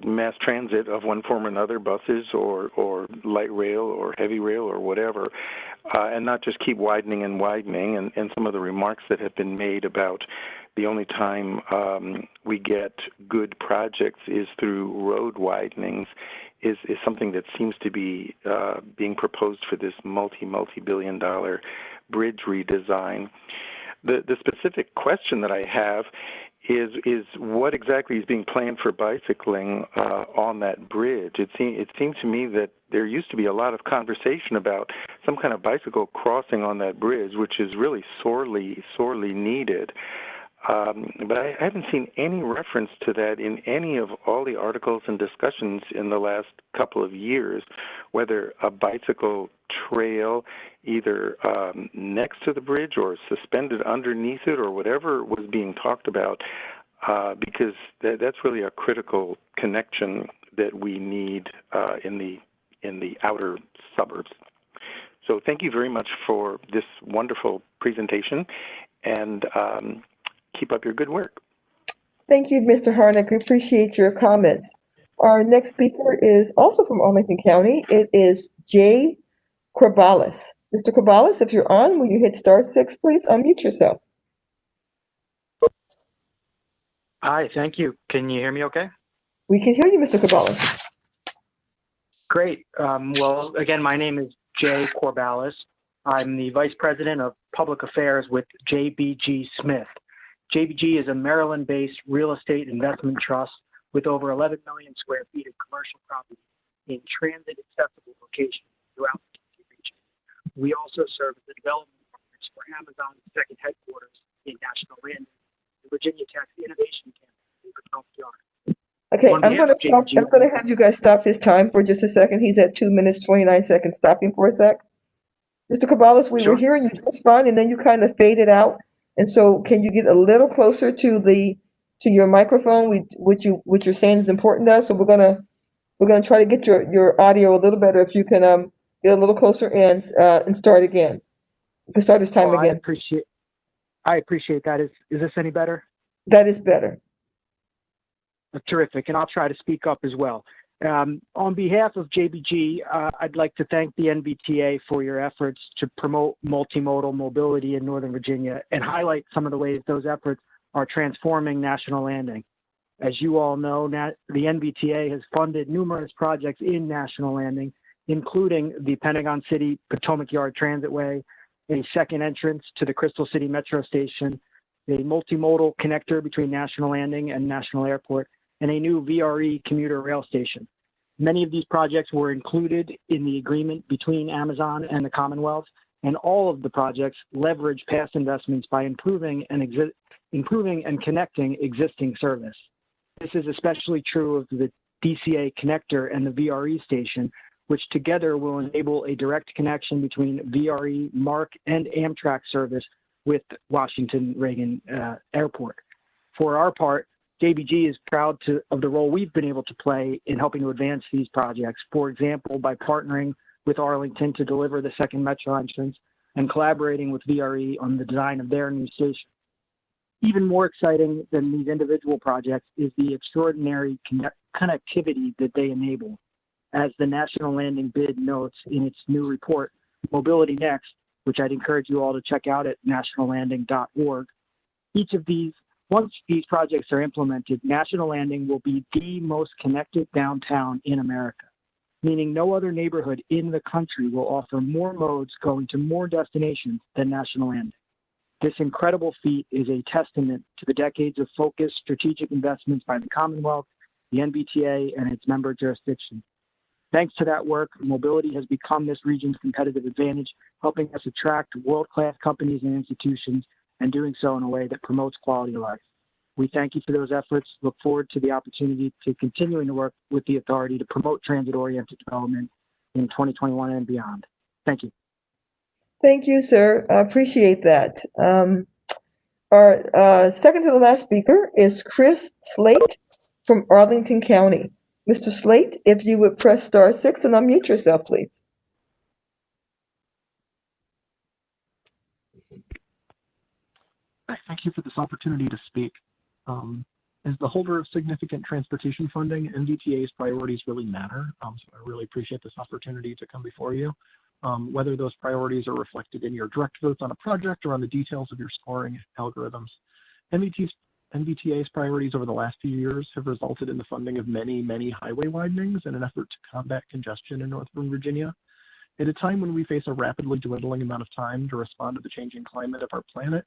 mass transit of one form or another, buses or light rail or heavy rail or whatever, and not just keep widening and widening. And some of the remarks that have been made about the only time we get good projects is through road widenings is something that seems to be being proposed for this multi-billion-dollar bridge redesign. The specific question that I have is what exactly is being planned for bicycling on that bridge? It seemed to me that there used to be a lot of conversation about some kind of bicycle crossing on that bridge, which is really sorely needed. But I haven't seen any reference to that in any of all the articles and discussions in the last couple of years, whether a bicycle trail either next to the bridge or suspended underneath it or whatever was being talked about, because that's really a critical connection that we need in the outer suburbs. So thank you very much for this wonderful presentation, and keep up your good work. Thank you, Mr. Harnick. We appreciate your comments. Our next speaker is also from Arlington County. It is Jay Cavallos. Mr. Cavallos, if you're on, will you hit *6, please? Unmute yourself. Hi, thank you. Can you hear me okay? We can hear you, Mr. Cavallos. Great. Well, again, my name is Jay Cavallos. I'm the Vice President of Public Affairs with JBG Smith. JBG is a Maryland-based real estate investment trust with over 11 million square feet of commercial property in transit-accessible locations throughout the DC region. We also serve as the development partners for Amazon's second headquarters in National Landing, the Virginia Tech's Innovation Campus in Potomac Yard. Okay, I'm going to stop. I'm going to have you guys stop his time for just a second. He's at 2 minutes, 29 seconds. Stop him for a sec. Mr. Cavallos, we were hearing you just fine, and then you kind of faded out. And so, can you get a little closer to your microphone? What you're saying is important to us. So we're gonna try to get your audio a little better. If you can get a little closer and start again. You can start this time again. I appreciate that. Is this any better? That is better. Terrific, and I'll try to speak up as well. On behalf of JBG, I'd like to thank the NBTA for your efforts to promote multimodal mobility in Northern Virginia and highlight some of the ways those efforts are transforming National Landing. As you all know, the NBTA has funded numerous projects in National Landing, including the Pentagon City Potomac Yard Transitway, a second entrance to the Crystal City Metro Station, a multimodal connector between National Landing and National Airport, and a new VRE commuter rail station. Many of these projects were included in the agreement between Amazon and the Commonwealth, and all of the projects leverage past investments by improving and connecting existing service. This is especially true of the DCA connector and the VRE station, which together will enable a direct connection between VRE, MARC, and Amtrak service with Washington Reagan Airport. For our part, JBG is proud of the role we've been able to play in helping to advance these projects, for example, by partnering with Arlington to deliver the second metro entrance and collaborating with VRE on the design of their new station. Even more exciting than these individual projects is the extraordinary connectivity that they enable. As the National Landing bid notes in its new report, Mobility Next, which I'd encourage you all to check out at nationallanding.org, once these projects are implemented, National Landing will be the most connected downtown in America, meaning no other neighborhood in the country will offer more modes going to more destinations than National Landing. This incredible feat is a testament to the decades of focused strategic investments by the Commonwealth, the NBTA, and its member jurisdictions. Thanks to that work, mobility has become this region's competitive advantage, helping us attract world-class companies and institutions, and doing so in a way that promotes quality of life. We thank you for those efforts, look forward to the opportunity to continuing to work with the authority to promote transit-oriented development in 2021 and beyond. Thank you. Thank you, sir. I appreciate that. Our second to the last speaker is Chris Slate from Arlington County. Mr. Slate, if you would press *6 and unmute yourself, please. Thank you for this opportunity to speak. As the holder of significant transportation funding, NVTA's priorities really matter. So I really appreciate this opportunity to come before you. Whether those priorities are reflected in your direct votes on a project or on the details of your scoring algorithms. NVTA's priorities over the last few years have resulted in the funding of many highway widenings in an effort to combat congestion in Northern Virginia. At a time when we face a rapidly dwindling amount of time to respond to the changing climate of our planet,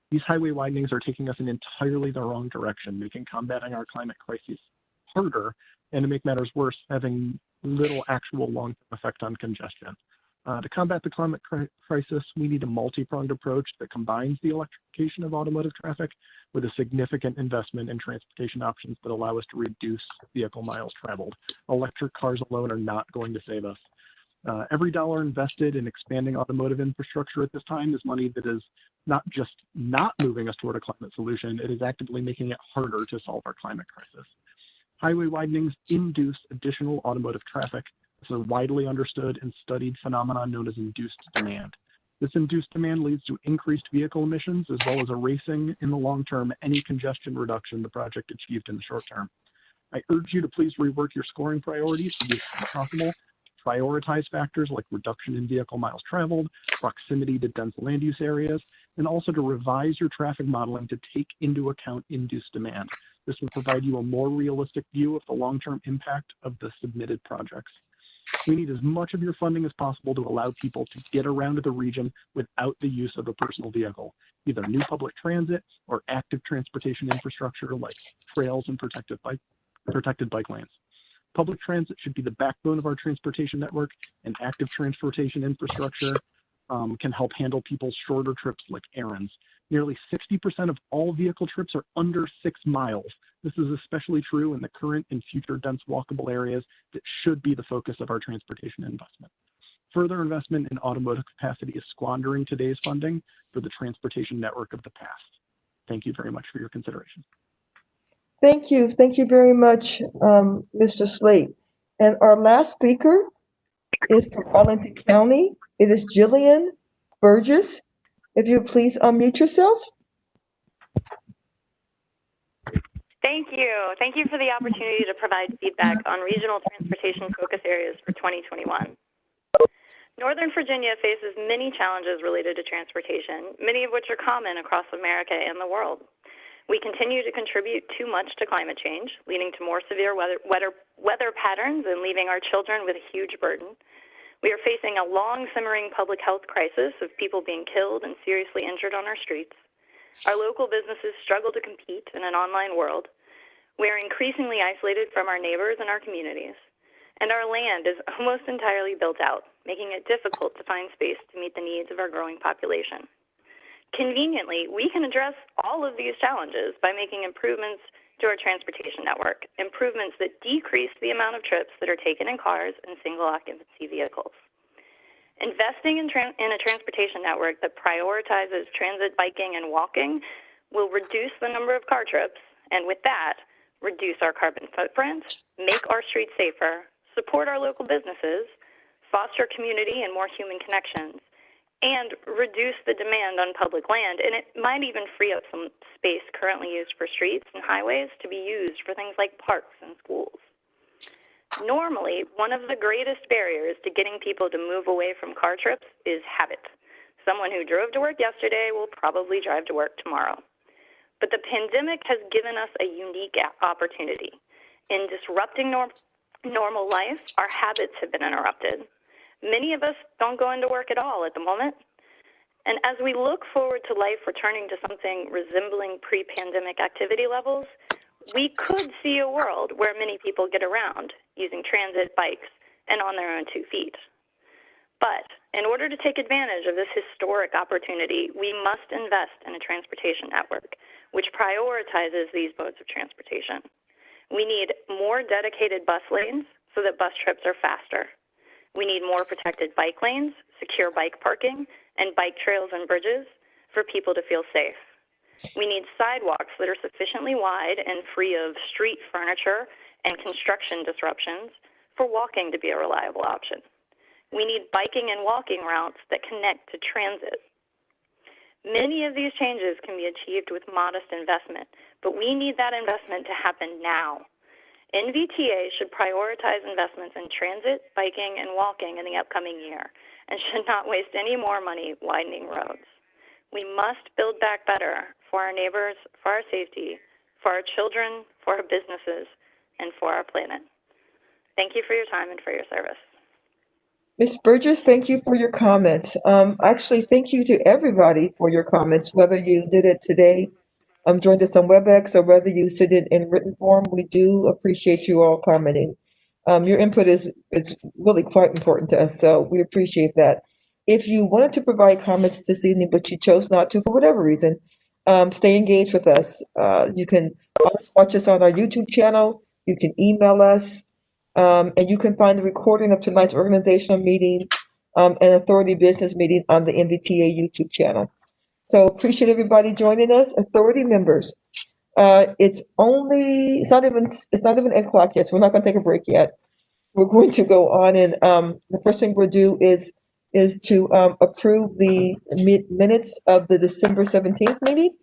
these highway widenings are taking us in entirely the wrong direction, making combating our climate crisis harder, and to make matters worse, having little actual long-term effect on congestion. To combat the climate crisis, we need a multi-pronged approach that combines the electrification of automotive traffic with a significant investment in transportation options that allow us to reduce vehicle miles traveled. Electric cars alone are not going to save us. Every dollar invested in expanding automotive infrastructure at this time is money that is not just not moving us toward a climate solution, it is actively making it harder to solve our climate crisis. Highway widenings induce additional automotive traffic. This is a widely understood and studied phenomenon known as induced demand. This induced demand leads to increased vehicle emissions as well as erasing in the long term any congestion reduction the project achieved in the short term. I urge you to please rework your scoring priorities to the extent possible. Prioritize factors like reduction in vehicle miles traveled, proximity to dense land use areas, and also to revise your traffic modeling to take into account induced demand. This will provide you a more realistic view of the long-term impact of the submitted projects. We need as much of your funding as possible to allow people to get around to the region without the use of a personal vehicle, either new public transit or active transportation infrastructure like trails and protected bike lanes. Public transit should be the backbone of our transportation network, and active transportation infrastructure can help handle people's shorter trips like errands. Nearly 60% of all vehicle trips are under 6 miles. This is especially true in the current and future dense walkable areas that should be the focus of our transportation investment. Further investment in automotive capacity is squandering today's funding for the transportation network of the past. Thank you very much for your consideration. Thank you. Thank you very much, Mr. Slate. And our last speaker is from Arlington County. It is Jillian Burgess. If you would please unmute yourself. Thank you. Thank you for the opportunity to provide feedback on regional transportation focus areas for 2021. Northern Virginia faces many challenges related to transportation, many of which are common across America and the world. We continue to contribute too much to climate change, leading to more severe weather patterns and leaving our children with a huge burden. We are facing a long simmering public health crisis of people being killed and seriously injured on our streets. Our local businesses struggle to compete in an online world. We are increasingly isolated from our neighbors and our communities. And our land is almost entirely built out, making it difficult to find space to meet the needs of our growing population. Conveniently, we can address all of these challenges by making improvements to our transportation network, improvements that decrease the amount of trips that are taken in cars and single occupancy vehicles. Investing in a transportation network that prioritizes transit, biking, and walking will reduce the number of car trips, and with that, reduce our carbon footprint, make our streets safer, support our local businesses, foster community and more human connections, and reduce the demand on public land, and it might even free up some space currently used for streets and highways to be used for things like parks and schools. Normally, one of the greatest barriers to getting people to move away from car trips is habit. Someone who drove to work yesterday will probably drive to work tomorrow. But the pandemic has given us a unique opportunity. In disrupting normal life, our habits have been interrupted. Many of us don't go into work at all at the moment. And as we look forward to life returning to something resembling pre-pandemic activity levels, we could see a world where many people get around using transit, bikes, and on their own 2 feet. But in order to take advantage of this historic opportunity, we must invest in a transportation network which prioritizes these modes of transportation. We need more dedicated bus lanes so that bus trips are faster. We need more protected bike lanes, secure bike parking, and bike trails and bridges for people to feel safe. We need sidewalks that are sufficiently wide and free of street furniture and construction disruptions for walking to be a reliable option. We need biking and walking routes that connect to transit. Many of these changes can be achieved with modest investment, but we need that investment to happen now. NVTA should prioritize investments in transit, biking, and walking in the upcoming year, and should not waste any more money widening roads. We must build back better for our neighbors, for our safety, for our children, for our businesses, and for our planet. Thank you for your time and for your service. Ms. Burgess, thank you for your comments. Actually, thank you to everybody for your comments, whether you did it today, joined us on WebEx, or whether you sent it in written form. We do appreciate you all commenting. Your input is really quite important to us, so we appreciate that. If you wanted to provide comments this evening, but you chose not to for whatever reason, stay engaged with us. You can always watch us on our YouTube channel. You can email us. And you can find the recording of tonight's organizational meeting and authority business meeting on the NVTA YouTube channel. So appreciate everybody joining us. Authority members, it's not even 8 o'clock yet, so we're not going to take a break yet. We're going to go on, and the first thing we'll do is to approve the minutes of the December 17th meeting.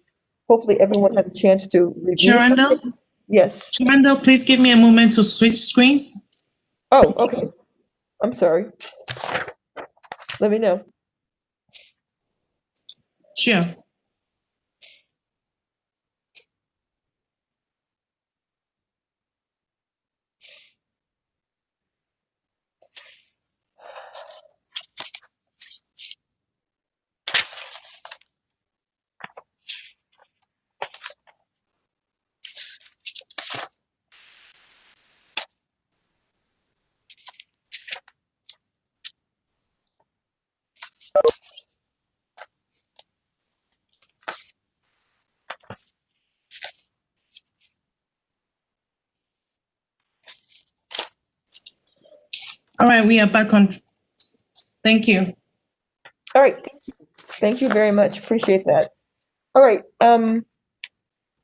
Hopefully everyone had a chance to review. Chair Randall? Yes. Chair Randall, please give me a moment to switch screens. Oh, okay. I'm sorry. Let me know. Sure. All right, we are back on. Thank you. All right. Thank you very much. Appreciate that. All right.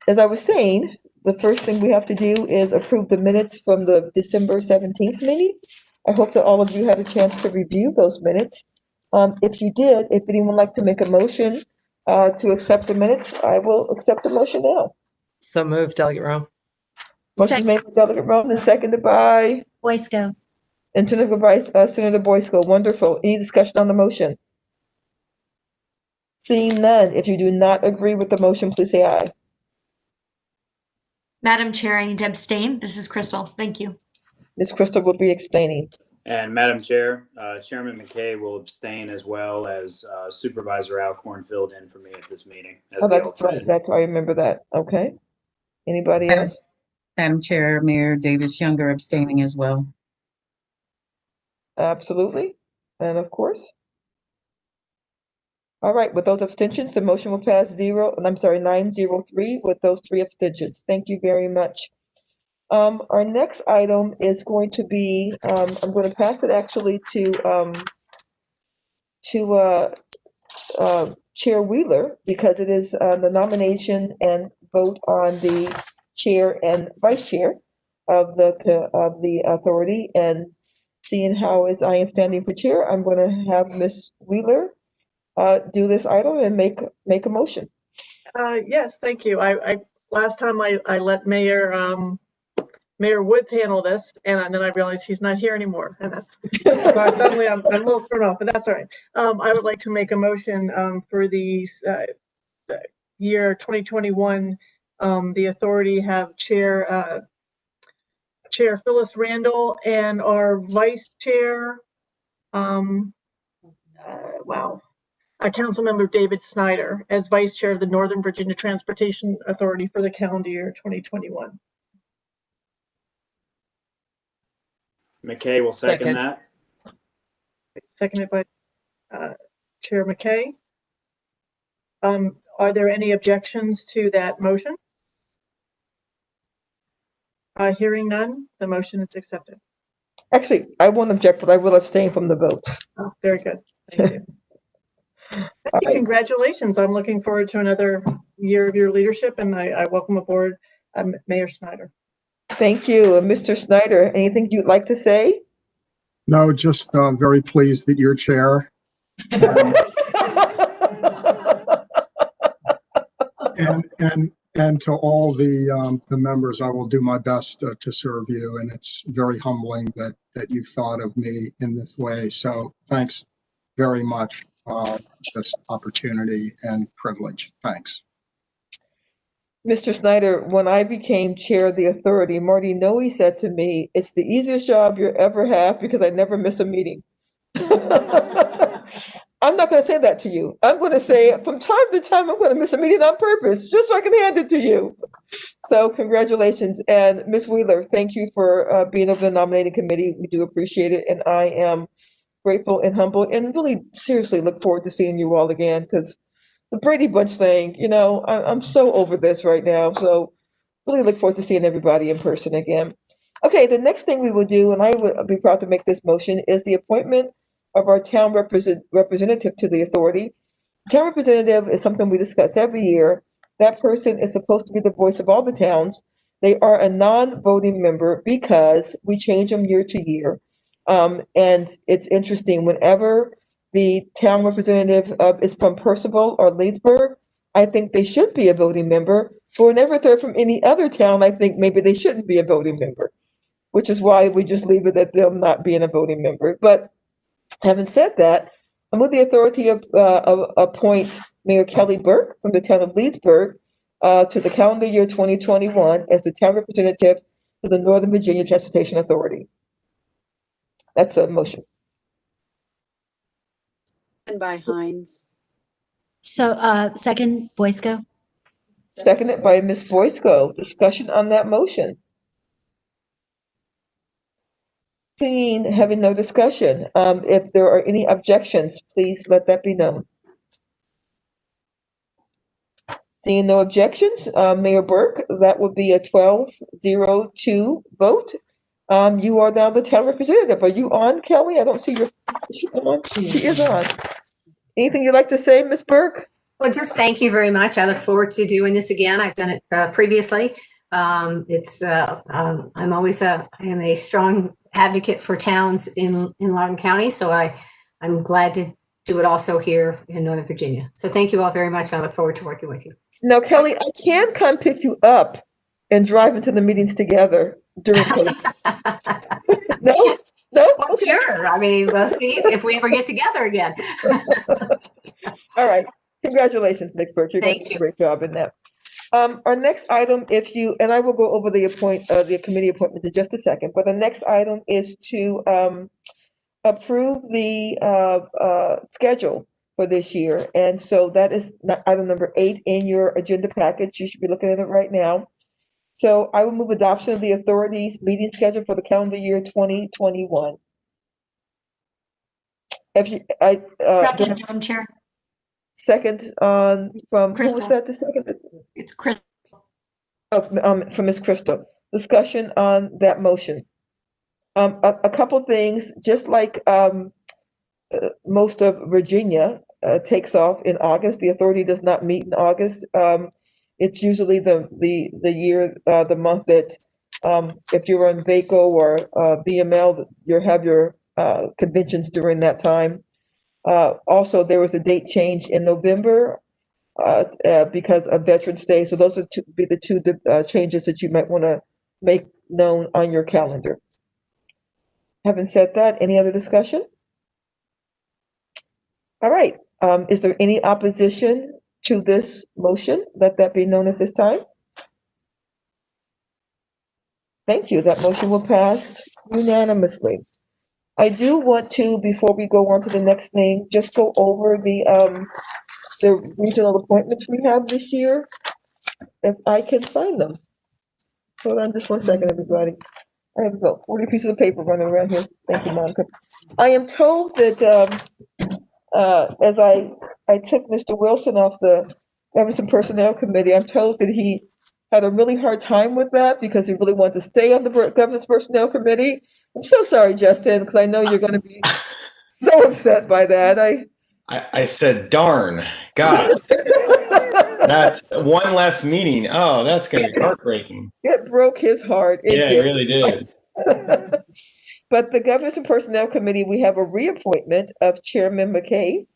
As I was saying, the first thing we have to do is approve the minutes from the December 17th meeting. I hope that all of you had a chance to review those minutes. If you did, if anyone would like to make a motion to accept the minutes, I will accept the motion now. So moved, Delegate Rome. Motion made by Delegate Rome and seconded by Boysko. and Senator Senator Boysko. Wonderful. Any discussion on the motion? Seeing none, if you do not agree with the motion, please say aye. Madam Chair, I need to abstain. This is Crystal. Thank you. Ms. Crystal will be explaining. And Madam Chair, Chairman McKay will abstain, as well as Supervisor Alcorn filled in for me at this meeting. Oh, that's right. That's, I remember that. Okay. Anybody else? Madam Chair, Mayor Davis Younger abstaining as well. Absolutely. And of course. All right, with those abstentions, the motion will pass 903 with those 3 abstentions. Thank you very much. Our next item is going to be, I'm going to pass it actually to Chair Wheeler, because it is the nomination and vote on the chair and vice chair of the authority. And seeing how as I am standing for chair, I'm going to have Ms. Wheeler do this item and make a motion. Yes, thank you. I last time I let Mayor Woods handle this, and then I realized he's not here anymore, and that's so suddenly I'm a little thrown off, but that's all right. I would like to make a motion for the year 2021. The authority have Chair Phyllis Randall and our Vice Chair, Councilmember David Snyder as Vice Chair of the Northern Virginia Transportation Authority for the calendar year 2021. McKay will second that. Seconded by Chair McKay. Are there any objections to that motion? Hearing none, the motion is accepted. Actually, I won't object, but I will abstain from the vote. Oh, very good. Thank you. Thank you. Congratulations. I'm looking forward to another year of your leadership, and I welcome aboard Mayor Snyder. Thank you. And Mr. Snyder, anything you'd like to say? No, just very pleased that you're chair. And to all the members, I will do my best to serve you. And it's very humbling that you thought of me in this way. So thanks very much for this opportunity and privilege. Thanks. Mr. Snyder, when I became chair of the authority, Marty Noe said to me, "It's the easiest job you ever have because I never miss a meeting." I'm not going to say that to you. I'm going to say from time to time, I'm going to miss a meeting on purpose, just so I can hand it to you. So congratulations. And Ms. Wheeler, thank you for being over the nominating committee. We do appreciate it. And I am grateful and humble and really seriously look forward to seeing you all again, because the Brady Bunch thing, you know, I'm so over this right now. So really look forward to seeing everybody in person again. Okay, the next thing we will do, and I would be proud to make this motion, is the appointment of our town representative to the authority. Town representative is something we discuss every year. That person is supposed to be the voice of all the towns. They are a non-voting member because we change them year to year. And it's interesting, whenever the town representative is from Percival or Leesburg, I think they should be a voting member. But whenever they're from any other town, I think maybe they shouldn't be a voting member, which is why we just leave it at them not being a voting member. But having said that, I move the authority of appoint Mayor Kelly Burke from the town of Leesburg to the calendar year 2021 as the town representative to the Northern Virginia Transportation Authority. That's a motion. And by Hines. So, second, Boysko. Seconded by Ms. Boysko. Discussion on that motion. Having no discussion. If there are any objections, please let that be known. Seeing no objections, Mayor Burke, that would be a 12-0-2 vote. You are now the town representative. Are you on, Kelly? I don't see your. Is she on? She is on. Anything you'd like to say, Ms. Burke? Well, just thank you very much. I look forward to doing this again. I've done it previously. I am a strong advocate for towns in Loudoun County, so I'm glad to do it also here in Northern Virginia. So thank you all very much. I look forward to working with you. Now, Kelly, I can come pick you up and drive into the meetings together during COVID. No? Well, okay. Sure. I mean, we'll see if we ever get together again. All right. Congratulations, Ms. Burke. You're going to do a great job in that. Our next item, and I will go over the committee appointments in just a second, but the next item is to approve the schedule for this year. And so that is item number 8 in your agenda package. You should be looking at it right now. So I will move adoption of the authority's meeting schedule for the calendar year 2021. Second, Madam Chair. Second from Crystal. Who was that? The second? It's Crystal. Oh, from Ms. Crystal. Discussion on that motion. A couple things, just like most of Virginia takes off in August. The authority does not meet in August. It's usually the month that if you're on VACO or BML, you have your conventions during that time. Also, there was a date change in November because of Veterans Day. So those would be the two changes that you might want to make known on your calendar. Having said that, any other discussion? All right. Is there any opposition to this motion? Let that be known at this time. Thank you. That motion will pass unanimously. I do want to, before we go on to the next thing, just go over the regional appointments we have this year, if I can find them. Hold on just one second, everybody. I have about 40 pieces of paper running around here. Thank you, Monica. I am told that as I took Mr. Wilson off the Emerson Personnel Committee, I'm told that he had a really hard time with that because he really wanted to stay on the Governance Personnel Committee. I'm so sorry, Justin, because I know you're going to be so upset by that. I said, darn, God. That's one less meeting. Oh, that's going to be heartbreaking. It broke his heart. It Yeah, it did. really did. But the Governance and Personnel Committee, we have a reappointment of Chairman McKay.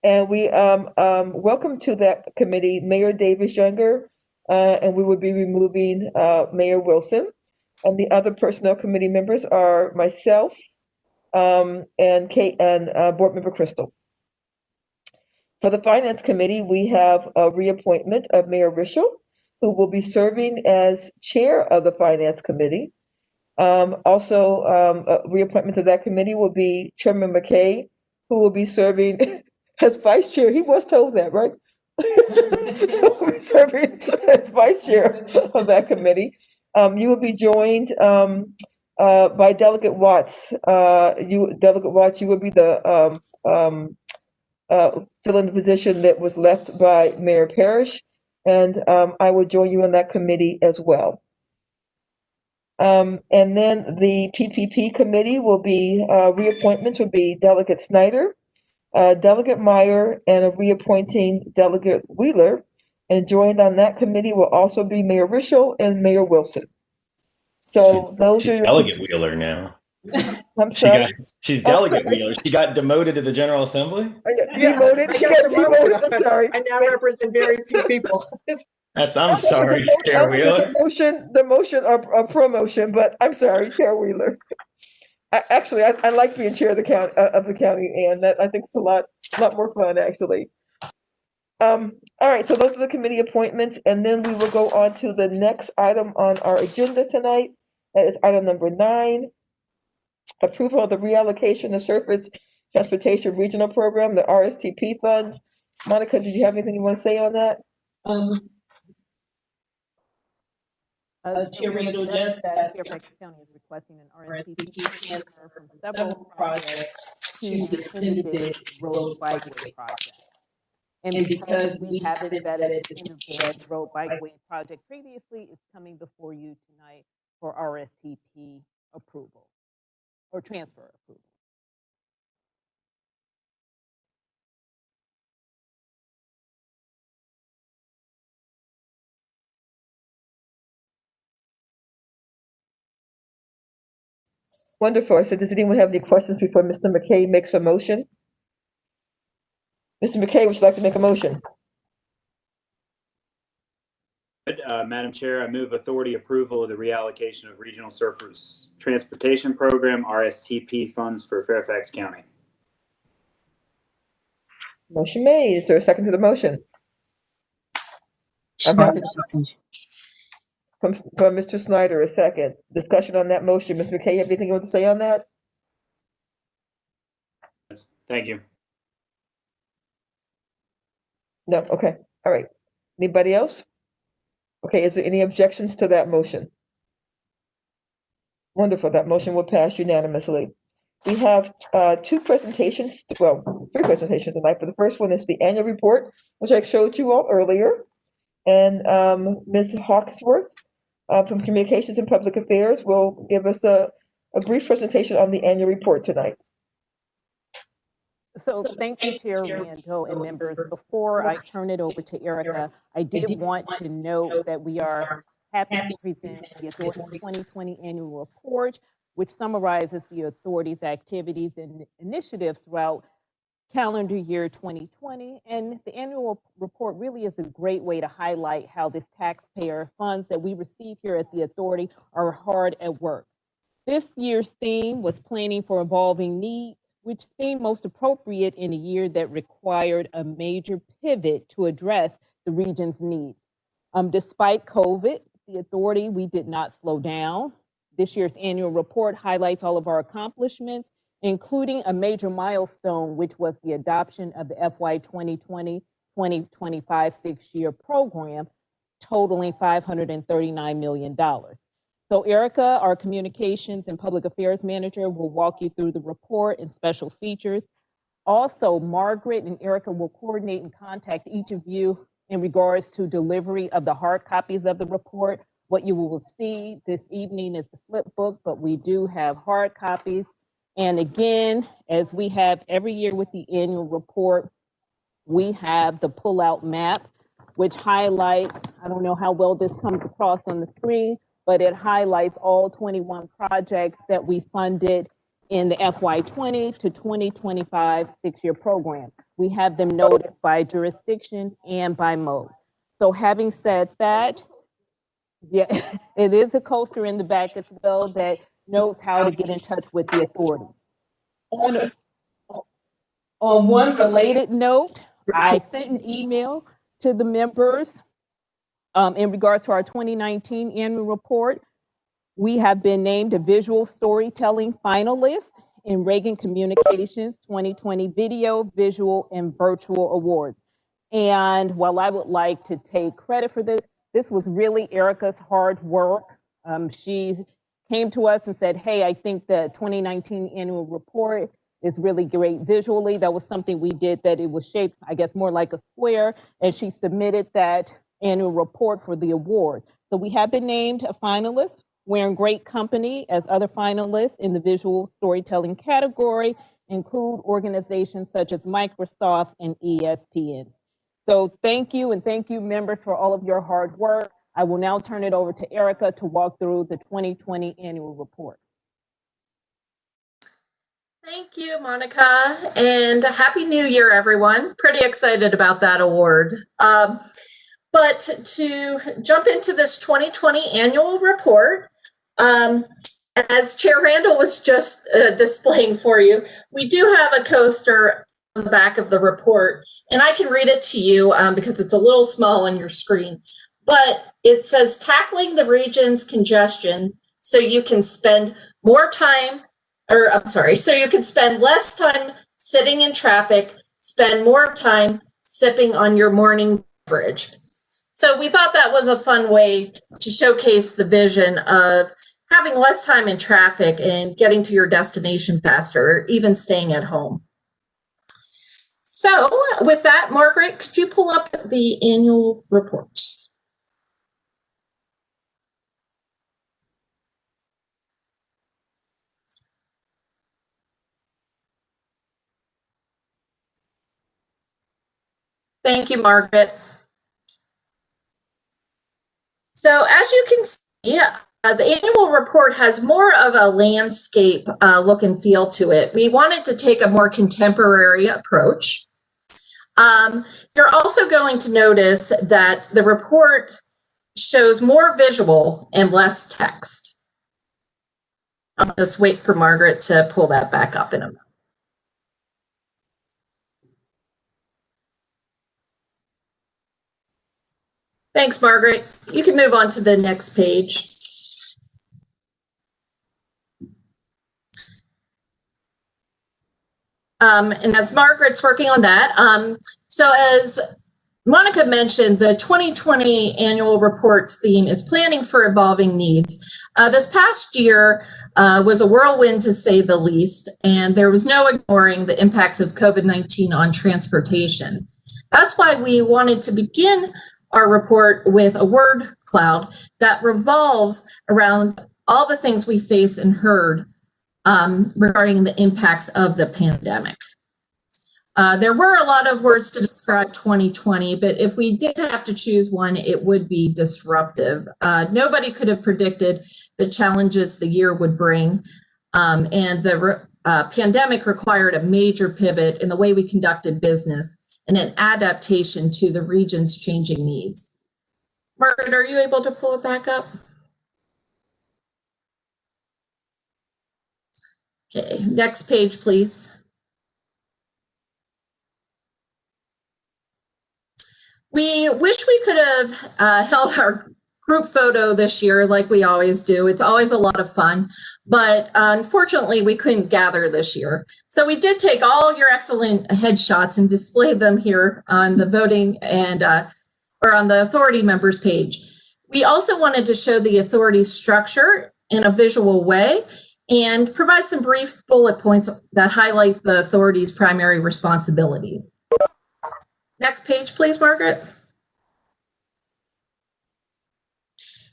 And we welcome to that committee Mayor Davis Younger, and we will be removing Mayor Wilson. And the other personnel committee members are myself and Kate and Board Member Crystal. For the Finance Committee, we have a reappointment of Mayor Rischel, who will be serving as chair of the Finance Committee. Also, a reappointment to that committee will be Chairman McKay, who will be serving as vice chair. He was told that, right? Will be serving as vice chair of that committee. You will be joined by Delegate Watts. Delegate Watts, you will be the filling the position that was left by Mayor Parrish, and I will join you on that committee as well. And then the PPP committee will be reappointments will be Delegate Snyder, Delegate Meyer, and a reappointing Delegate Wheeler. And joined on that committee will also be Mayor Rischel and Mayor Wilson. So those are your Delegate Wheeler now. I'm sorry. She's Delegate Wheeler. She got demoted to the General Assembly? Demoted. She got demoted. I'm sorry. I now represent very few people. I'm sorry, Chair Wheeler. The motion or promotion, but I'm sorry, Chair Wheeler. I like being chair of the county, and that I think it's a lot more fun actually. All right, so those are the committee appointments, and then we will go on to the next item on our agenda tonight. That is item number 9, approval of the reallocation of Surface Transportation Regional Program, the RSTP funds. Monica, did you have anything you want to say on that? Chair Randall, just that Fairfax County is requesting an RSTP transfer from several projects to the Syndicated Road Bikeway project. And because we haven't vetted the Syndicated Road Bikeway project previously, it's coming before you tonight for RSTP approval or transfer approval. Wonderful. So does anyone have any questions before Mr. McKay makes a motion? Mr. McKay, would you like to make a motion? Madam Chair, I move authority approval of the reallocation of Regional Surface Transportation Program, RSTP funds for Fairfax County. Motion made. Is there a second to the motion? I'm happy to. From Mr. Snyder, a second. Discussion on that motion. Mr. McKay, have anything you want to say on that? Thank you. No, okay, all right. Anybody else? Okay, is there any objections to that motion? Wonderful, that motion will pass unanimously. We have 3 presentations tonight, but the first one is the annual report, which I showed you all earlier. And Ms. Hawksworth from Communications and Public Affairs will give us a brief presentation on the annual report tonight. So thank you, Chair Randall and members. Before I turn it over to Erica, I did want to note that we are happy to present the Authority's 2020 annual report, which summarizes the Authority's activities and initiatives throughout calendar year 2020. And the annual report really is a great way to highlight how this taxpayer funds that we receive here at the Authority are hard at work. This year's theme was planning for evolving needs, which seemed most appropriate in a year that required a major pivot to address the region's needs. Despite COVID, the Authority, we did not slow down. This year's annual report highlights all of our accomplishments, including a major milestone, which was the adoption of the FY 2020-2025 6-year program, totaling $539 million. So Erica, our Communications and Public Affairs Manager, will walk you through the report and special features. Also, Margaret and Erica will coordinate and contact each of you in regards to delivery of the hard copies of the report. What you will see this evening is the flip book, but we do have hard copies. And again, as we have every year with the annual report, we have the pullout map which highlights, I don't know how well this comes across on the screen, but it highlights all 21 projects that we funded in the FY20 to 2025 6-year program. We have them noted by jurisdiction and by mode. So having said that, yeah, it is a coaster in the back as well that knows how to get in touch with the authority. On one related note, I sent an email to the members in regards to our 2019 annual report. We have been named a visual storytelling finalist in Reagan Communications 2020 Video, Visual, and Virtual Awards. And while I would like to take credit for this, this was really Erica's hard work. She came to us and said, hey, I think the 2019 annual report is really great visually. That was something we did, that it was shaped, I guess, more like a square, and she submitted that annual report for the award. So we have been named a finalist. We're in great company as other finalists in the visual storytelling category include organizations such as Microsoft and ESPN. So thank you, and thank you, members, for all of your hard work. I will now turn it over to Erica to walk through the 2020 annual report. Thank you, Monica, and Happy New Year, everyone. Pretty excited about that award. But to jump into this 2020 annual report, as Chair Randall was just displaying for you, we do have a coaster on the back of the report, and I can read it to you because it's a little small on your screen. But it says, tackling the region's congestion so you can spend more time, so you can spend less time sitting in traffic, spend more time sipping on your morning beverage. So we thought that was a fun way to showcase the vision of having less time in traffic and getting to your destination faster, or even staying at home. So with that, Margaret, could you pull up the annual report? Thank you, Margaret. So as you can see, the annual report has more of a landscape look and feel to it. We wanted to take a more contemporary approach. You're also going to notice that the report shows more visual and less text. I'll just wait for Margaret to pull that back up in a moment. Thanks, Margaret. You can move on to the next page. And as Margaret's working on that, so as Monica mentioned, the 2020 annual report's theme is planning for evolving needs. This past year was a whirlwind, to say the least, and there was no ignoring the impacts of COVID-19 on transportation. That's why we wanted to begin our report with a word cloud that revolves around all the things we face and heard regarding the impacts of the pandemic. There were a lot of words to describe 2020, but if we did have to choose one, it would be disruptive. Nobody could have predicted the challenges the year would bring, and the pandemic required a major pivot in the way we conducted business and an adaptation to the region's changing needs. Margaret, are you able to pull it back up? Okay, next page, please. We wish we could have held our group photo this year like we always do. It's always a lot of fun, but unfortunately we couldn't gather this year. So we did take all your excellent headshots and display them here on the voting and or on the authority members page. We also wanted to show the authority structure in a visual way and provide some brief bullet points that highlight the authority's primary responsibilities. Next page, please, Margaret.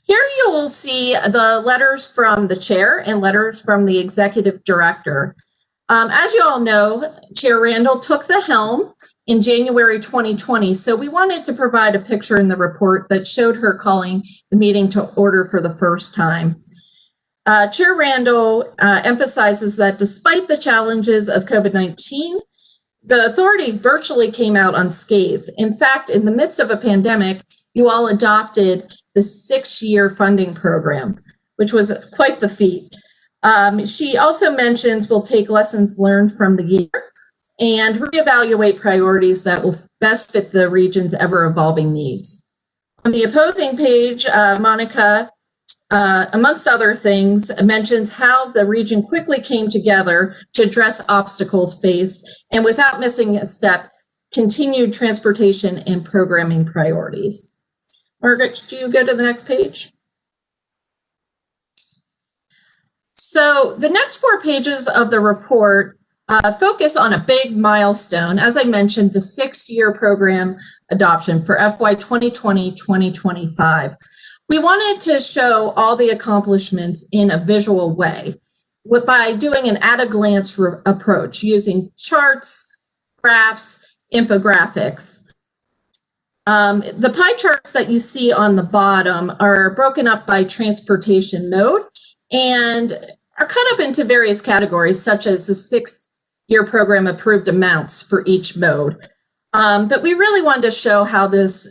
Here you will see the letters from the chair and letters from the executive director. As you all know, Chair Randall took the helm in January 2020. So we wanted to provide a picture in the report that showed her calling the meeting to order for the first time. Chair Randall emphasizes that despite the challenges of COVID-19, the authority virtually came out unscathed. In fact, in the midst of a pandemic, you all adopted the 6-year funding program, which was quite the feat. She also mentions we'll take lessons learned from the year and reevaluate priorities that will best fit the region's ever-evolving needs. On the opposing page, Monica, amongst other things, mentions how the region quickly came together to address obstacles faced and without missing a step, continued transportation and programming priorities. Margaret, could you go to the next page? So the next 4 pages of the report focus on a big milestone. As I mentioned, the 6-year program adoption for FY 2020-2025. We wanted to show all the accomplishments in a visual way by doing an at-a-glance approach using charts, graphs, infographics. The pie charts that you see on the bottom are broken up by transportation mode and are cut up into various categories, such as the 6-year program approved amounts for each mode. But we really wanted to show how this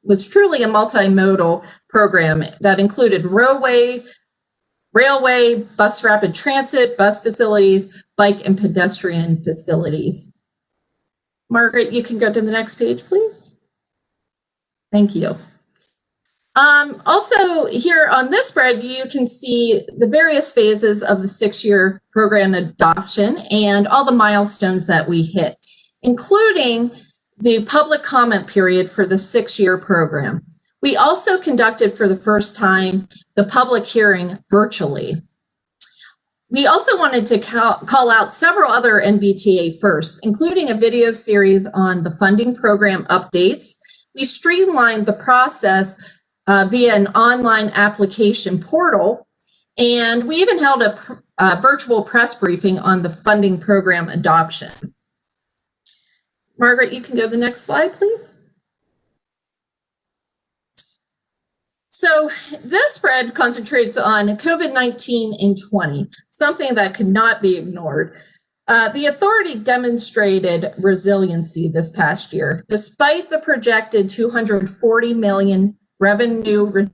was truly a multimodal program that included railway, bus rapid transit, bus facilities, bike and pedestrian facilities. Margaret, you can go to the next page, please. Thank you. Also here on this spread, you can see the various phases of the 6-year program adoption and all the milestones that we hit, including the public comment period for the 6-year program. We also conducted for the first time the public hearing virtually. We also wanted to call out several other NBTA firsts, including a video series on the funding program updates. We streamlined the process via an online application portal, and we even held a virtual press briefing on the funding program adoption. Margaret, you can go to the next slide, please. So this spread concentrates on COVID-19 in 20, something that could not be ignored. The authority demonstrated resiliency this past year, despite the projected $240 million revenue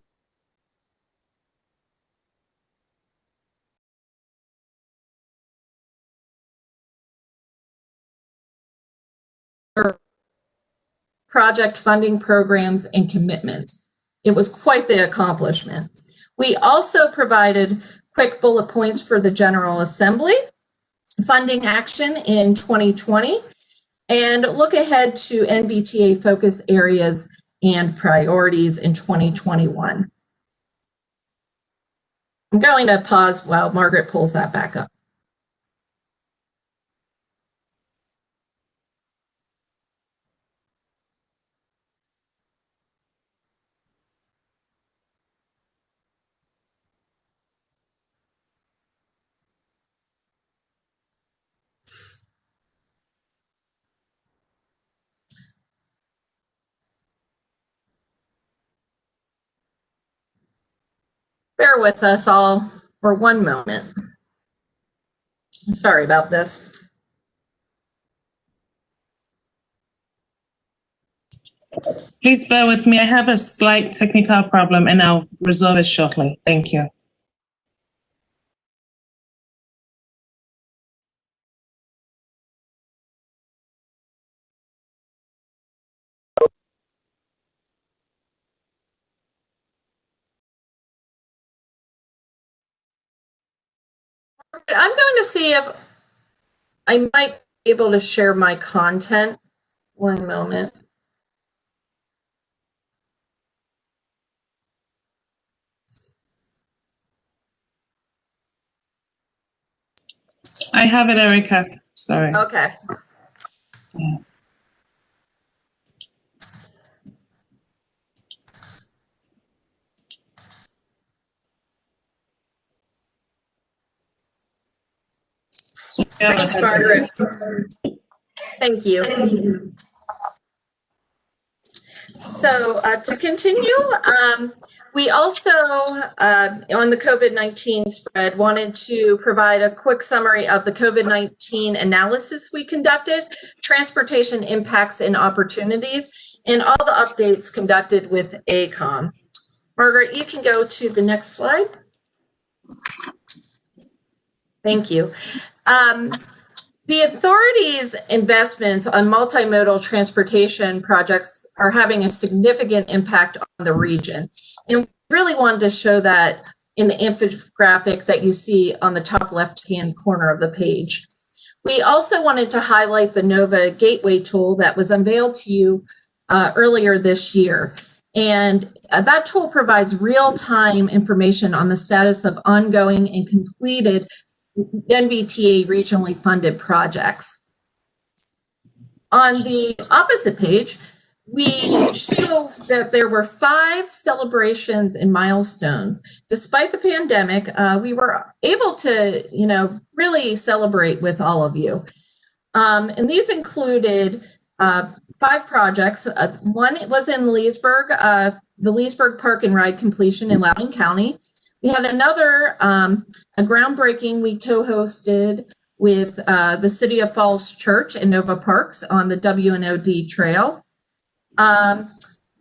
project funding programs and commitments. It was quite the accomplishment. We also provided quick bullet points for the General Assembly, funding action in 2020, and look ahead to NBTA focus areas and priorities in 2021. I'm going to pause while Margaret pulls that back up. Bear with us all for one moment. I'm sorry about this. Please bear with me. I have a slight technical problem and I'll resolve it shortly. Thank you. I'm going to see if I might be able to share my content. One moment. I have it, Erica. Sorry. Okay. Yeah. Thanks, Margaret. Thank you. So to continue, we also, on the COVID-19 spread, wanted to provide a quick summary of the COVID-19 analysis we conducted, transportation impacts and opportunities, and all the updates conducted with ACOM. Margaret, you can go to the next slide. Thank you. The authority's investments on multimodal transportation projects are having a significant impact on the region. And we really wanted to show that in the infographic that you see on the top left-hand corner of the page. We also wanted to highlight the NOVA Gateway tool that was unveiled to you earlier this year. And that tool provides real-time information on the status of ongoing and completed NVTA regionally funded projects. On the opposite page, we show that there were 5 celebrations and milestones. Despite the pandemic, we were able to, really celebrate with all of you. And these included 5 projects. One was in Leesburg, the Leesburg Park and Ride completion in Loudoun County. We had another, a groundbreaking we co-hosted with the City of Falls Church and Nova Parks on the W&OD Trail.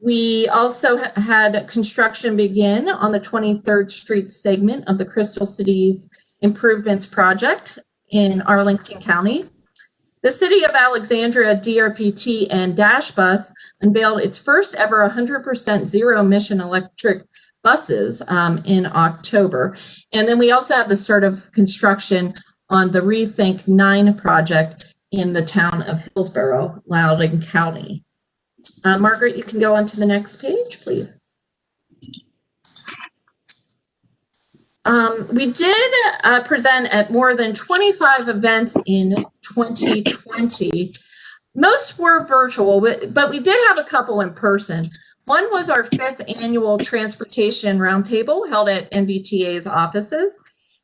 We also had construction begin on the 23rd Street segment of the Crystal Cities Improvements Project in Arlington County. The City of Alexandria DRPT and Dash Bus unveiled its first ever 100% zero emission electric buses in October. And then we also have the start of construction on the Rethink 9 project in the town of Hillsborough, Loudoun County. Margaret, you can go on to the next page, please. We did present at more than 25 events in 2020. Most were virtual, but we did have a couple in person. One was our 5th annual Transportation Roundtable held at NVTA's offices.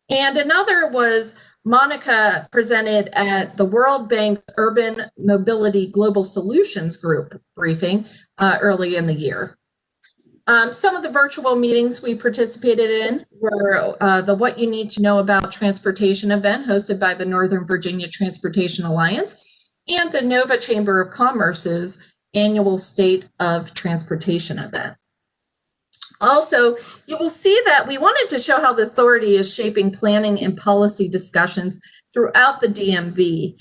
And another was Monica presented at the World Bank Urban Mobility Global Solutions Group briefing early in the year. Some of the virtual meetings we participated in were the What You Need to Know About Transportation event hosted by the Northern Virginia Transportation Alliance and the Nova Chamber of Commerce's annual State of Transportation event. Also, you will see that we wanted to show how the authority is shaping planning and policy discussions throughout the DMV,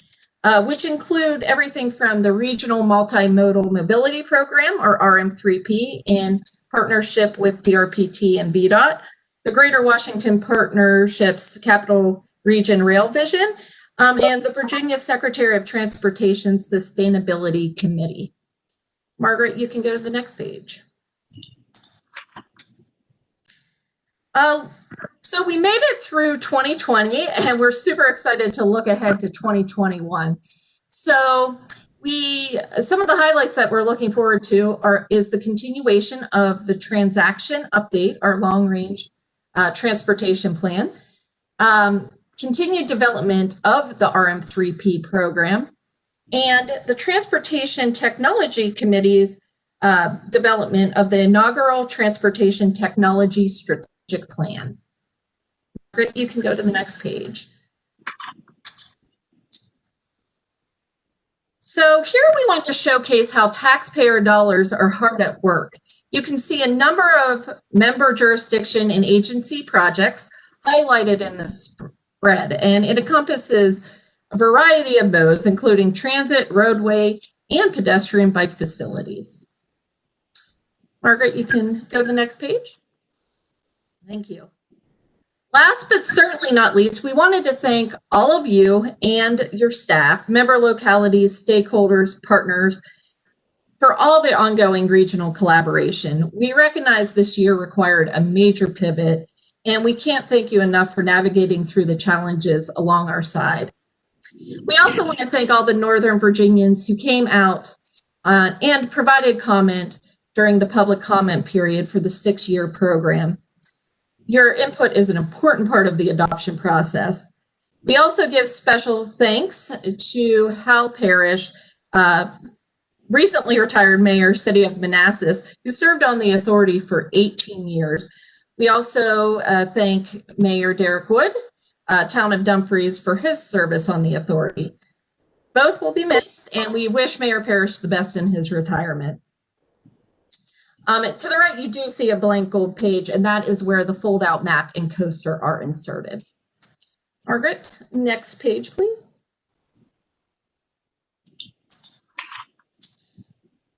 which include everything from the Regional Multimodal Mobility Program, or RM3P, in partnership with DRPT and BDOT, the Greater Washington Partnership's Capital Region Rail Vision, and the Virginia Secretary of Transportation Sustainability Committee. Margaret, you can go to the next page. So we made it through 2020 and we're super excited to look ahead to 2021. So some of the highlights that we're looking forward to is the continuation of the transaction update, our long range transportation plan, continued development of the RM3P program, and the Transportation Technology Committee's development of the inaugural Transportation Technology Strategic Plan. Margaret, you can go to the next page. So here we want to showcase how taxpayer dollars are hard at work. You can see a number of member jurisdiction and agency projects highlighted in this spread, and it encompasses a variety of modes, including transit, roadway, and pedestrian bike facilities. Margaret, you can go to the next page. Thank you. Last but certainly not least, we wanted to thank all of you and your staff, member localities, stakeholders, partners, for all the ongoing regional collaboration. We recognize this year required a major pivot, and we can't thank you enough for navigating through the challenges along our side. We also want to thank all the Northern Virginians who came out and provided comment during the public comment period for the 6-year program. Your input is an important part of the adoption process. We also give special thanks to Hal Parrish recently retired mayor, City of Manassas, who served on the authority for 18 years. We also thank Mayor Derek Wood, Town of Dumfries, for his service on the authority. Both will be missed, and we wish Mayor Parrish the best in his retirement. To the right, you do see a blank gold page, and that is where the fold-out map and coaster are inserted. Margaret, next page, please.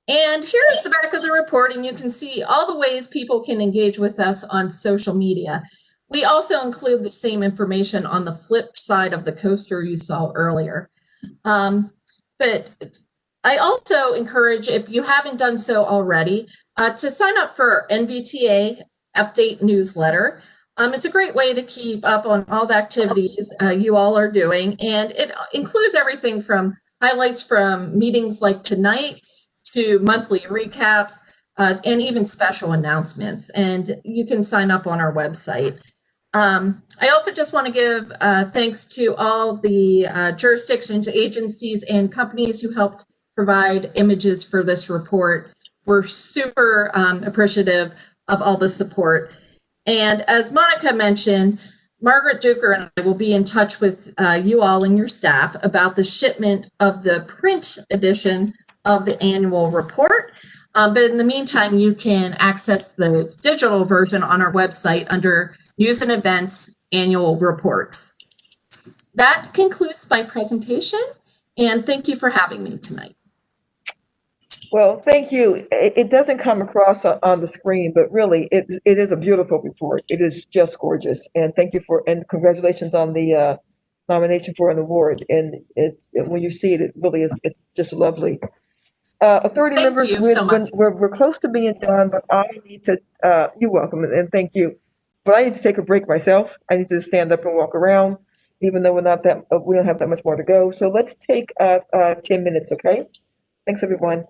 And here's the back of the report, and you can see all the ways people can engage with us on social media. We also include the same information on the flip side of the coaster you saw earlier. But I also encourage, if you haven't done so already, to sign up for NVTA update newsletter. It's a great way to keep up on all the activities you all are doing, and it includes everything from highlights from meetings like tonight to monthly recaps and even special announcements. And you can sign up on our website. I also just want to give thanks to all the jurisdictions, agencies, and companies who helped provide images for this report. We're super appreciative of all the support. And as Monica mentioned, Margaret Duker and I will be in touch with you all and your staff about the shipment of the print edition of the annual report. But in the meantime, you can access the digital version on our website under News and Events Annual Reports. That concludes my presentation, and thank you for having me tonight. Well, thank you. It doesn't come across on the screen, but really it is a beautiful report. It is just gorgeous. And thank you and congratulations on the nomination for an award. And when you see it, it really is, it's just lovely. Authority members, we're close to being done, but I need to, you're welcome, and thank you. But I need to take a break myself. I need to stand up and walk around, even though we don't have that much more to go. So let's take 10 minutes, okay? Thanks, everyone.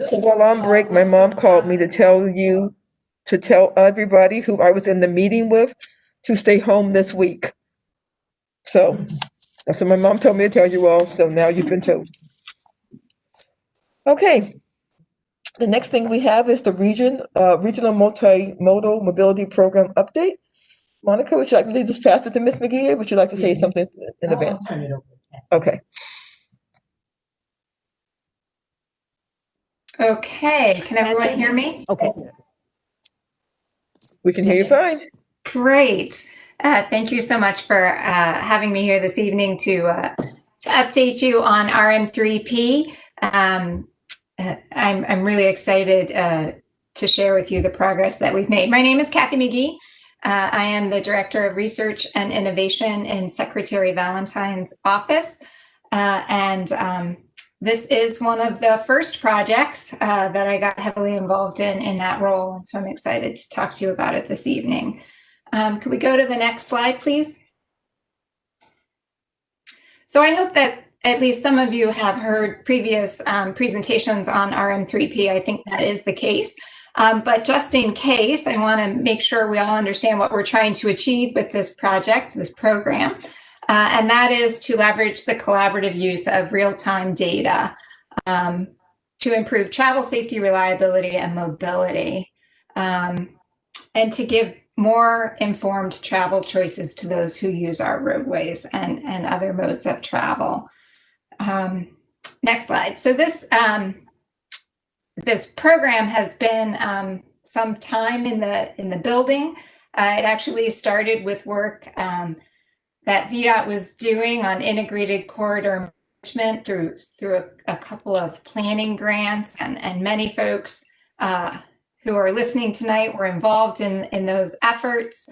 So while on break, my mom called me to tell everybody who I was in the meeting with to stay home this week. So that's what my mom told me to tell you all. So now you've been told. Okay. The next thing we have is the regional multimodal mobility program update. Monica, would you like me to just pass it to Ms. McGee, or would you like to say something in advance? Okay. Okay, can everyone hear me? Okay. We can hear you fine. Great. Thank you so much for having me here this evening to update you on RM3P. I'm really excited to share with you the progress that we've made. My name is Kathy McGee. I am the Director of Research and Innovation in Secretary Valentine's office. This is one of the first projects that I got heavily involved in that role. And so I'm excited to talk to you about it this evening. Could we go to the next slide, please? So I hope that at least some of you have heard previous presentations on RM3P. I think that is the case. But just in case, I want to make sure we all understand what we're trying to achieve with this project, this program. And that is to leverage the collaborative use of real-time data to improve travel safety, reliability, and mobility. and to give more informed travel choices to those who use our roadways and other modes of travel. Next slide. So this program has been some time in the building. It actually started with work that VDOT was doing on integrated corridor management through a couple of planning grants, and many folks who are listening tonight were involved in those efforts.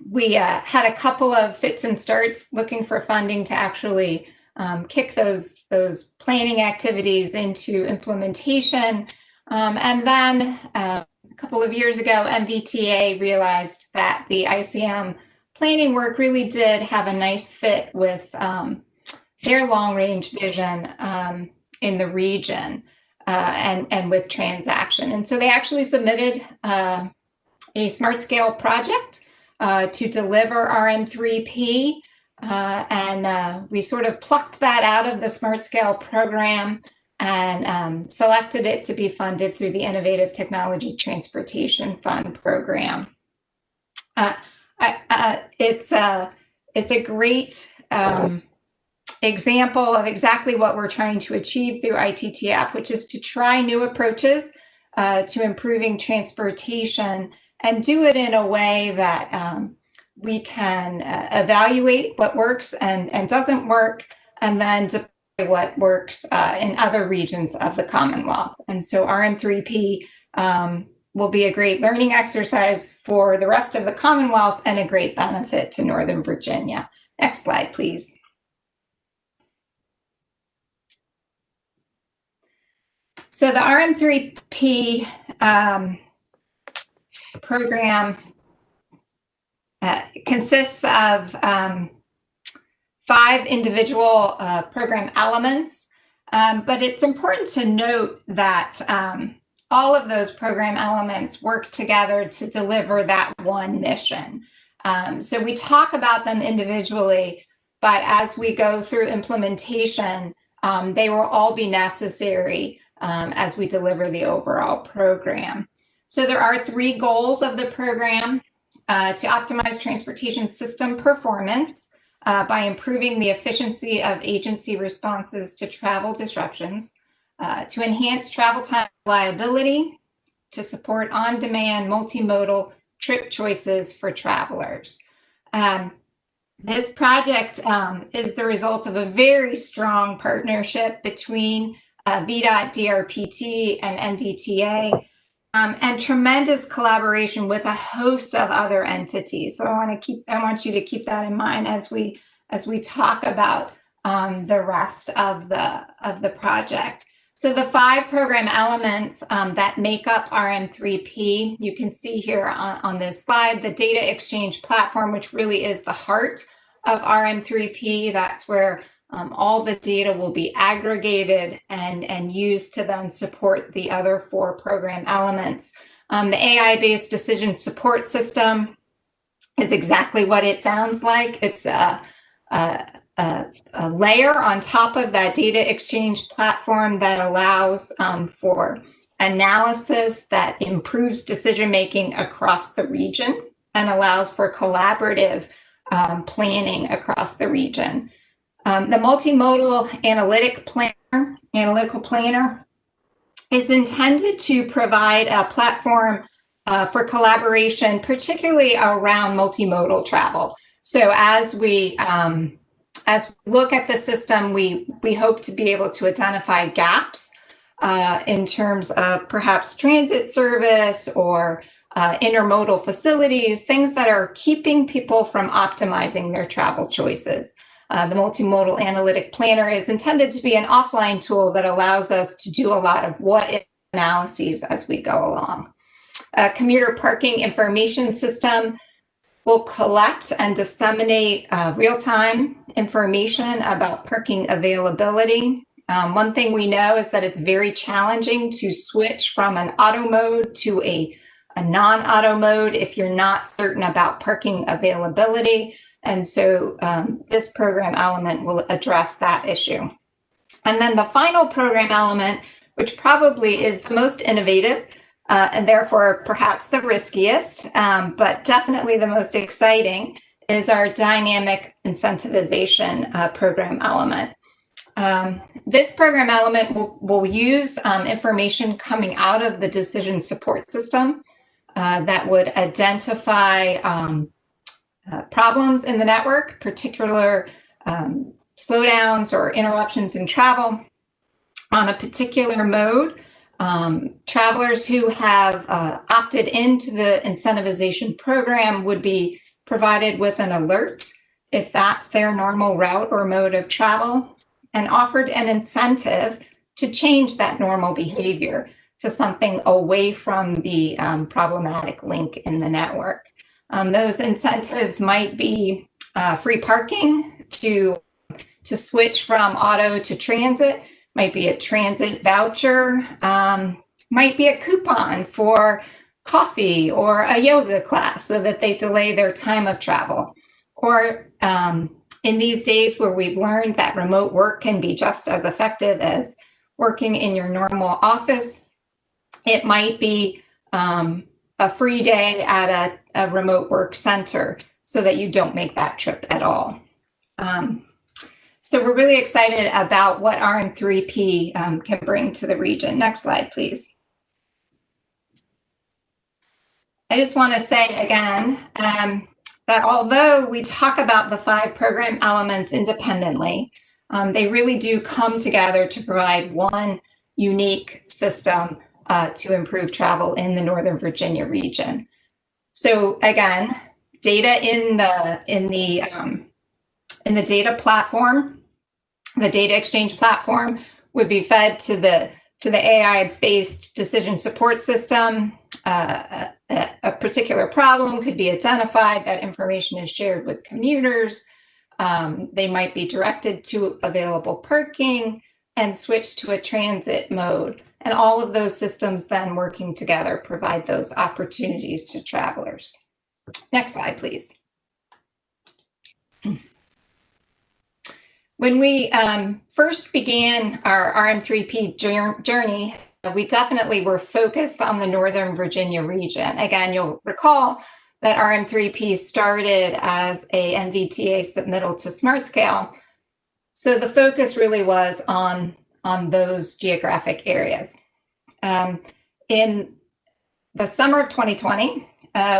We had a couple of fits and starts looking for funding to actually kick those planning activities into implementation. And then a couple of years ago, MBTA realized that the ICM planning work really did have a nice fit with their long-range vision in the region and with transaction. And so they actually submitted a smart scale project to deliver RM3P. And we sort of plucked that out of the smart scale program and selected it to be funded through the Innovative Technology Transportation Fund program. It's a great example of exactly what we're trying to achieve through ITTF, which is to try new approaches to improving transportation and do it in a way that we can evaluate what works and doesn't work, and then deploy what works in other regions of the Commonwealth. And so RM3P will be a great learning exercise for the rest of the Commonwealth and a great benefit to Northern Virginia. Next slide, please. So the RM3P program consists of 5 individual program elements, but it's important to note that all of those program elements work together to deliver that one mission. So we talk about them individually, but as we go through implementation, they will all be necessary as we deliver the overall program. So there are 3 goals of the program: to optimize transportation system performance by improving the efficiency of agency responses to travel disruptions, to enhance travel time reliability, to support on-demand multimodal trip choices for travelers. This project is the result of a very strong partnership between VDOT, DRPT, and NVTA, and tremendous collaboration with a host of other entities. So I want you to keep that in mind as we talk about the rest of the project. So the 5 program elements that make up RM3P, you can see here on this slide, the data exchange platform, which really is the heart of RM3P. That's where all the data will be aggregated and used to then support the other 4 program elements. The AI-based decision support system is exactly what it sounds like. It's a layer on top of that data exchange platform that allows for analysis that improves decision-making across the region and allows for collaborative planning across the region. The multimodal analytical planner is intended to provide a platform for collaboration, particularly around multimodal travel. So as we look at the system, we hope to be able to identify gaps in terms of perhaps transit service or intermodal facilities, things that are keeping people from optimizing their travel choices. The multimodal analytic planner is intended to be an offline tool that allows us to do a lot of what-if analyses as we go along. A commuter parking information system will collect and disseminate real-time information about parking availability. One thing we know is that it's very challenging to switch from an auto mode to a non-auto mode if you're not certain about parking availability. And so this program element will address that issue. And then the final program element, which probably is the most innovative, and therefore perhaps the riskiest, but definitely the most exciting, is our dynamic incentivization program element. This program element will use information coming out of the decision support system that would identify problems in the network, particular slowdowns or interruptions in travel on a particular mode. Travelers who have opted into the incentivization program would be provided with an alert if that's their normal route or mode of travel, and offered an incentive to change that normal behavior to something away from the problematic link in the network. Those incentives might be free parking to switch from auto to transit, might be a transit voucher, might be a coupon for coffee or a yoga class so that they delay their time of travel. Or in these days where we've learned that remote work can be just as effective as working in your normal office, it might be a free day at a remote work center so that you don't make that trip at all. So we're really excited about what RM3P can bring to the region. Next slide, please. I just want to say again that although we talk about the 5 program elements independently, they really do come together to provide one unique system to improve travel in the Northern Virginia region. So again, data in the data platform, the data exchange platform, would be fed to the AI-based decision support system. A particular problem could be identified. That information is shared with commuters. They might be directed to available parking and switch to a transit mode. And all of those systems then working together provide those opportunities to travelers. Next slide, please. When we first began our RM3P journey, we definitely were focused on the Northern Virginia region. Again, you'll recall that RM3P started as a NVTA submittal to SmartScale. So the focus really was on those geographic areas. In the summer of 2020,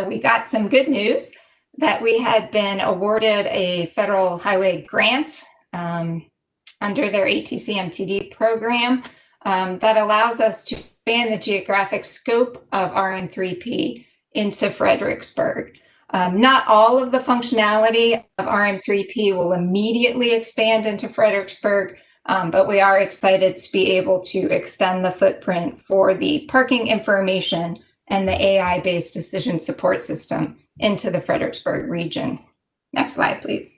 we got some good news that we had been awarded a federal highway grant under their ATC MTD program that allows us to expand the geographic scope of RM3P into Fredericksburg. Not all of the functionality of RM3P will immediately expand into Fredericksburg, but we are excited to be able to extend the footprint for the parking information and the AI-based decision support system into the Fredericksburg region. Next slide, please.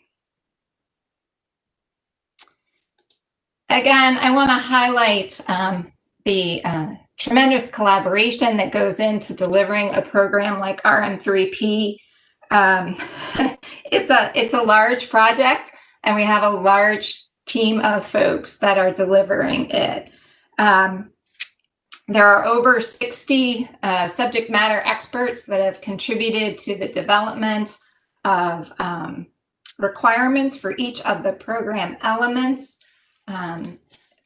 Again, I want to highlight the tremendous collaboration that goes into delivering a program like RM3P. It's a large project, and we have a large team of folks that are delivering it. There are over 60 subject matter experts that have contributed to the development of requirements for each of the program elements.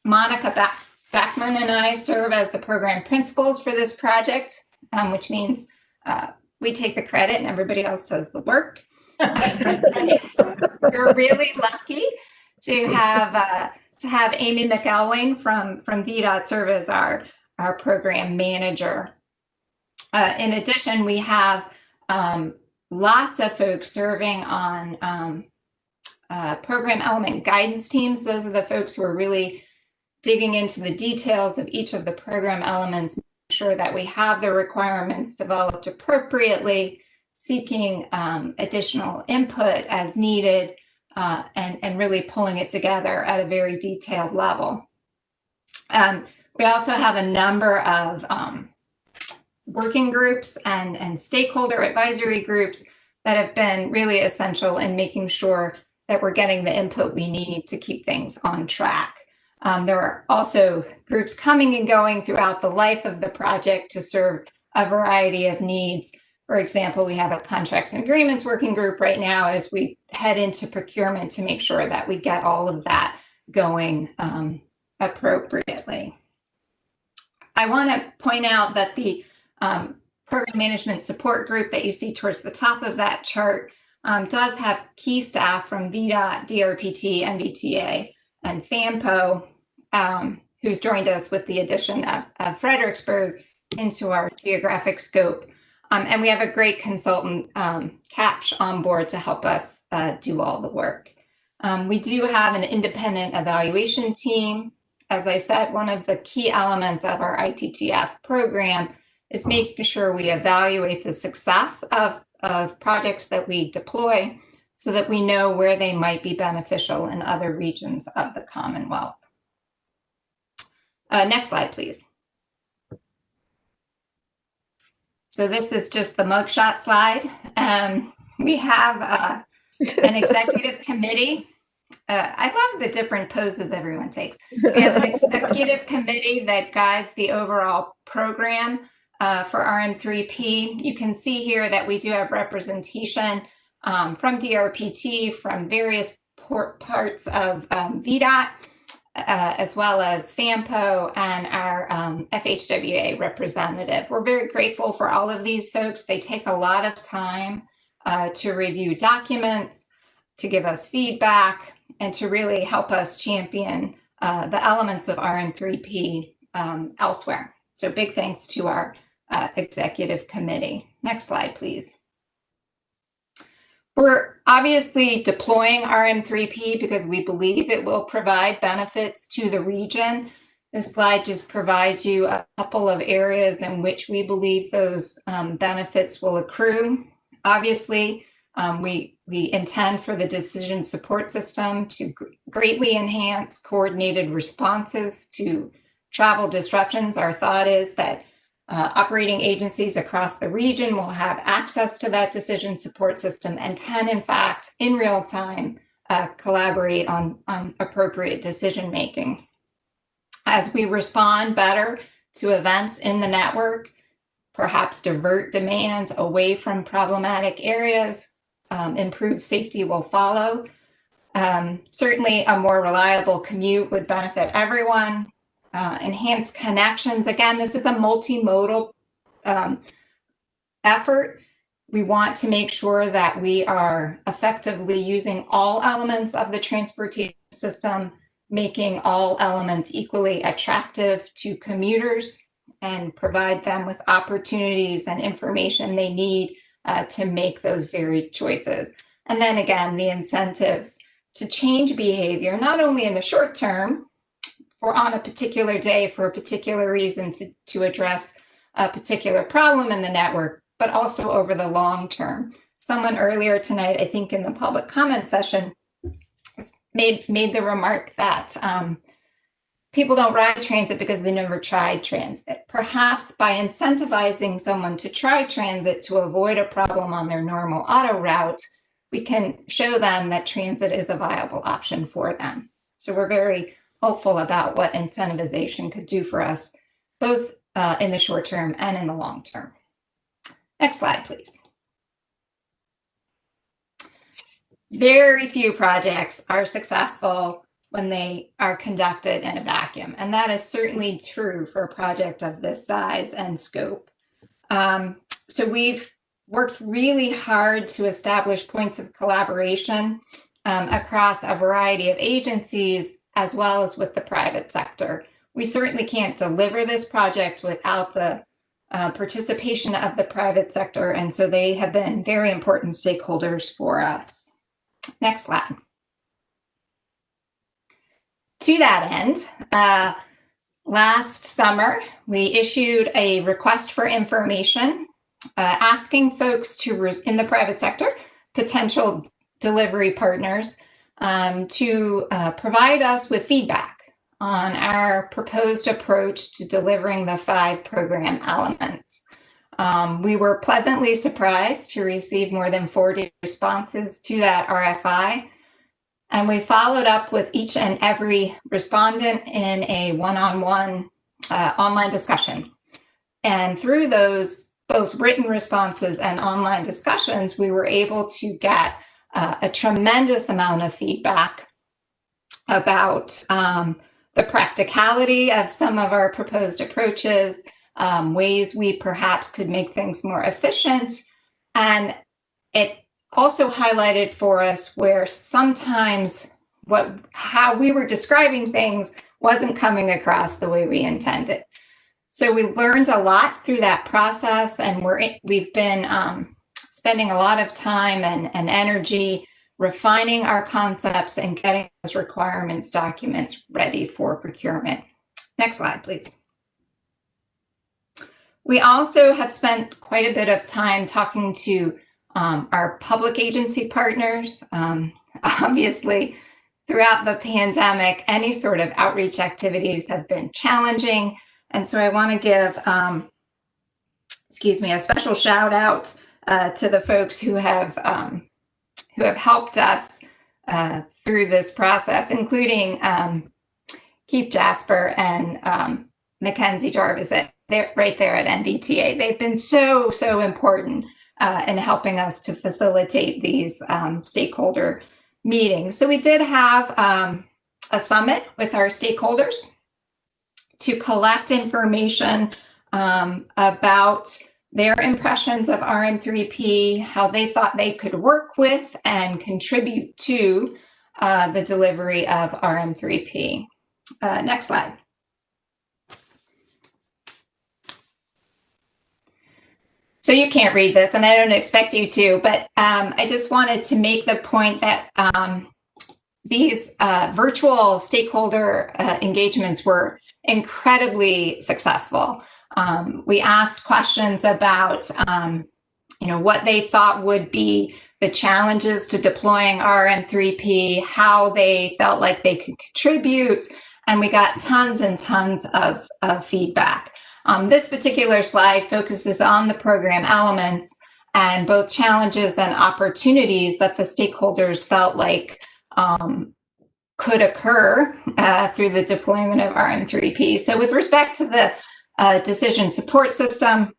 Monica Backman and I serve as the program principals for this project, which means we take the credit and everybody else does the work. We're really lucky to have Amy McElwain from VDOT serve as our program manager. In addition, we have lots of folks serving on program element guidance teams. Those are the folks who are really digging into the details of each of the program elements, make sure that we have the requirements developed appropriately, seeking additional input as needed, and really pulling it together at a very detailed level. We also have a number of working groups and stakeholder advisory groups that have been really essential in making sure that we're getting the input we need to keep things on track. There are also groups coming and going throughout the life of the project to serve a variety of needs. For example, we have a contracts and agreements working group right now as we head into procurement to make sure that we get all of that going appropriately. I want to point out that the program management support group that you see towards the top of that chart does have key staff from VDOT, DRPT, MBTA, and FAMPO, who's joined us with the addition of Fredericksburg into our geographic scope. And we have a great consultant, CAPSH, on board to help us do all the work. We do have an independent evaluation team. As I said, one of the key elements of our ITTF program is making sure we evaluate the success of projects that we deploy so that we know where they might be beneficial in other regions of the Commonwealth. Next slide, please. So this is just the mugshot slide. We have an executive committee. I love the different poses everyone takes. We have an executive committee that guides the overall program for RM3P. You can see here that we do have representation from DRPT, from various parts of VDOT, as well as FAMPO and our FHWA representative. We're very grateful for all of these folks. They take a lot of time to review documents, to give us feedback, and to really help us champion the elements of RM3P elsewhere. So big thanks to our executive committee. Next slide, please. We're obviously deploying RM3P because we believe it will provide benefits to the region. This slide just provides you a couple of areas in which we believe those benefits will accrue. Obviously, we intend for the decision support system to greatly enhance coordinated responses to travel disruptions. Our thought is that operating agencies across the region will have access to that decision support system and can, in fact, in real time, collaborate on appropriate decision making. As we respond better to events in the network, perhaps divert demands away from problematic areas, improved safety will follow. Certainly, a more reliable commute would benefit everyone. Enhanced connections. Again, this is a multimodal effort. We want to make sure that we are effectively using all elements of the transportation system, making all elements equally attractive to commuters, and provide them with opportunities and information they need to make those varied choices. And then again, the incentives to change behavior, not only in the short term, or on a particular day for a particular reason to address a particular problem in the network, but also over the long term. Someone earlier tonight, I think in the public comment session, made the remark that people don't ride transit because they never tried transit. Perhaps by incentivizing someone to try transit to avoid a problem on their normal auto route, we can show them that transit is a viable option for them. So we're very hopeful about what incentivization could do for us, both in the short term and in the long term. Next slide, please. Very few projects are successful when they are conducted in a vacuum, and that is certainly true for a project of this size and scope. So we've worked really hard to establish points of collaboration across a variety of agencies, as well as with the private sector. We certainly can't deliver this project without the participation of the private sector, and so they have been very important stakeholders for us. Next slide. To that end, last summer, we issued a request for information asking folks in the private sector, potential delivery partners, to provide us with feedback on our proposed approach to delivering the 5 program elements. We were pleasantly surprised to receive more than 40 responses to that RFI. And we followed up with each and every respondent in a one-on-one online discussion. And through those both written responses and online discussions, we were able to get a tremendous amount of feedback about the practicality of some of our proposed approaches, ways we perhaps could make things more efficient. And it also highlighted for us where sometimes how we were describing things wasn't coming across the way we intended. So we learned a lot through that process, and we've been spending a lot of time and energy refining our concepts and getting those requirements documents ready for procurement. Next slide, please. We also have spent quite a bit of time talking to our public agency partners. Obviously, throughout the pandemic, any sort of outreach activities have been challenging. And so I want to give, a special shout out to the folks who have helped us through this process, including Keith Jasper and Mackenzie Jarvis right there at NVTA. They've been so important in helping us to facilitate these stakeholder meetings. So we did have a summit with our stakeholders to collect information about their impressions of RM3P, how they thought they could work with and contribute to the delivery of RM3P. Next slide. So you can't read this, and I don't expect you to, but I just wanted to make the point that these virtual stakeholder engagements were incredibly successful. We asked questions about, what they thought would be the challenges to deploying RM3P, how they felt like they could contribute, and we got tons and tons of feedback. This particular slide focuses on the program elements and both challenges and opportunities that the stakeholders felt like could occur through the deployment of RM3P. So with respect to the decision support system,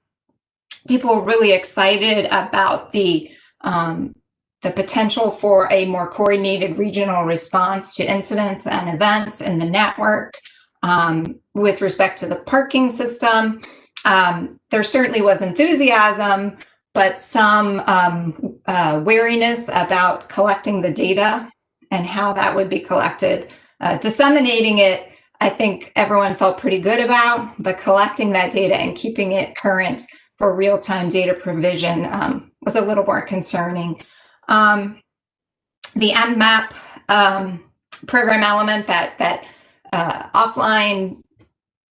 people were really excited about the potential for a more coordinated regional response to incidents and events in the network. With respect to the parking system, there certainly was enthusiasm, but some wariness about collecting the data and how that would be collected. Disseminating it, I think everyone felt pretty good about, but collecting that data and keeping it current for real-time data provision was a little more concerning. The MMAP program element, that offline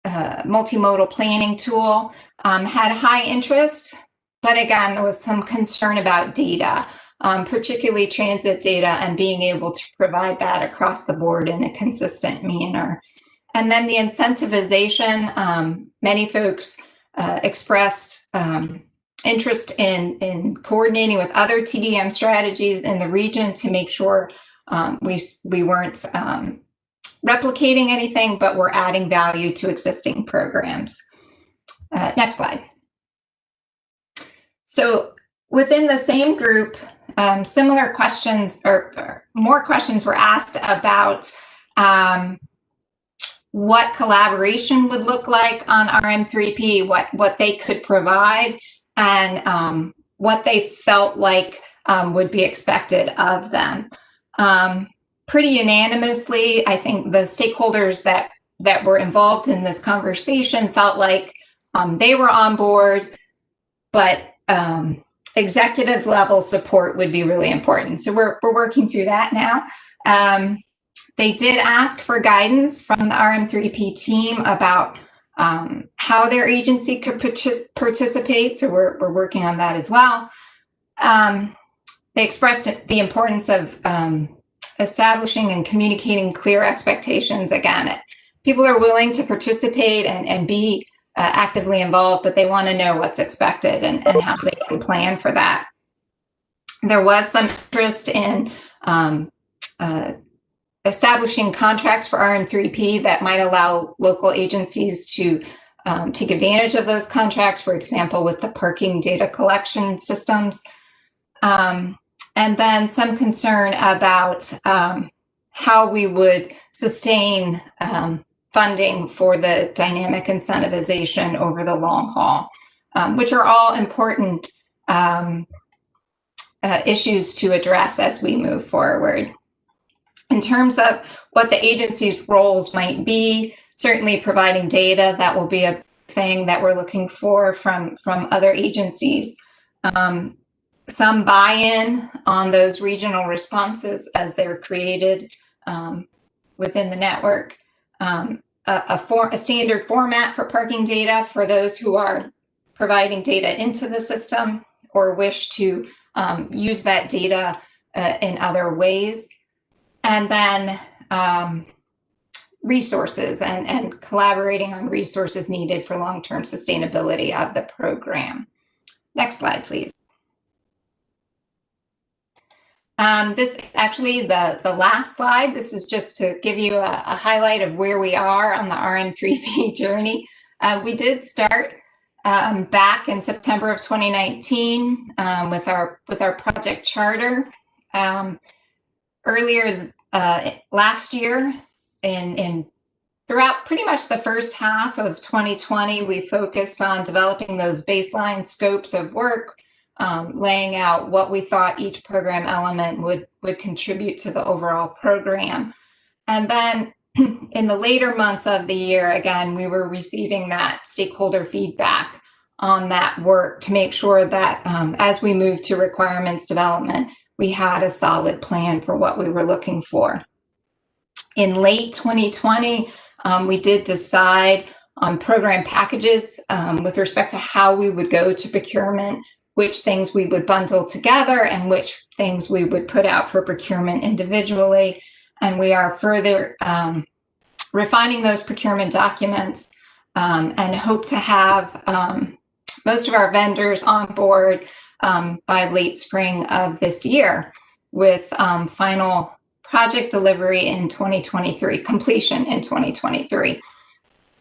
multimodal planning tool, had high interest, but again, there was some concern about data, particularly transit data, and being able to provide that across the board in a consistent manner. And then the incentivization, many folks expressed interest in coordinating with other TDM strategies in the region to make sure we weren't replicating anything, but we're adding value to existing programs. Next slide. So within the same group, similar questions or more questions were asked about what collaboration would look like on RM3P, what they could provide, and what they felt like would be expected of them. Pretty unanimously, I think the stakeholders that were involved in this conversation felt like they were on board, but executive level support would be really important. So we're working through that now. They did ask for guidance from the RM3P team about how their agency could participate. So we're working on that as well. They expressed the importance of establishing and communicating clear expectations. Again, people are willing to participate and be actively involved, but they want to know what's expected and how they can plan for that. There was some interest in establishing contracts for RM3P that might allow local agencies to take advantage of those contracts, for example, with the parking data collection systems. And then some concern about how we would sustain funding for the dynamic incentivization over the long haul, which are all important issues to address as we move forward. In terms of what the agency's roles might be, certainly providing data, that will be a thing that we're looking for from other agencies. Some buy-in on those regional responses as they're created within the network. A standard format for parking data for those who are providing data into the system or wish to use that data in other ways. And then resources and collaborating on resources needed for long-term sustainability of the program. Next slide, please. This is actually the last slide. This is just to give you a highlight of where we are on the RM3P journey. We did start back in September of 2019 with our project charter. Earlier last year, throughout pretty much the first half of 2020, we focused on developing those baseline scopes of work, laying out what we thought each program element would contribute to the overall program. And then in the later months of the year, again, we were receiving that stakeholder feedback on that work to make sure that as we moved to requirements development, we had a solid plan for what we were looking for. In late 2020, we did decide on program packages with respect to how we would go to procurement, which things we would bundle together and which things we would put out for procurement individually. And we are further refining those procurement documents and hope to have most of our vendors on board by late spring of this year with final project delivery in 2023, completion in 2023.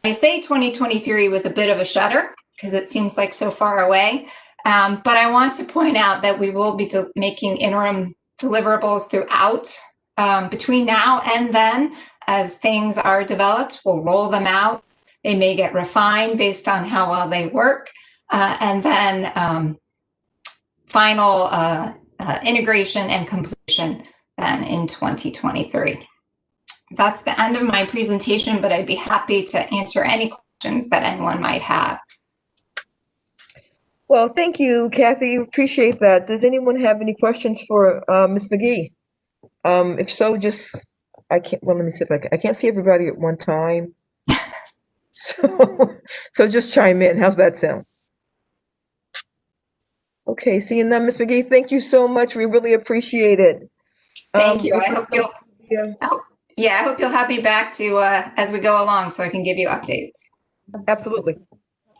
I say 2023 with a bit of a shudder because it seems like so far away, but I want to point out that we will be making interim deliverables throughout between now and then. As things are developed, we'll roll them out. They may get refined based on how well they work, and then final integration and completion then in 2023. That's the end of my presentation, but I'd be happy to answer any questions that anyone might have. Well, thank you, Kathy. Appreciate that. Does anyone have any questions for Ms. McGee? If so, just, well, let me see if I can't see everybody at one time. So just chime in. How's that sound? Okay, seeing none, Ms. McGee, thank you so much. We really appreciate it. Thank you. I hope you'll, I hope you'll have me back to as we go along so I can give you updates. Absolutely.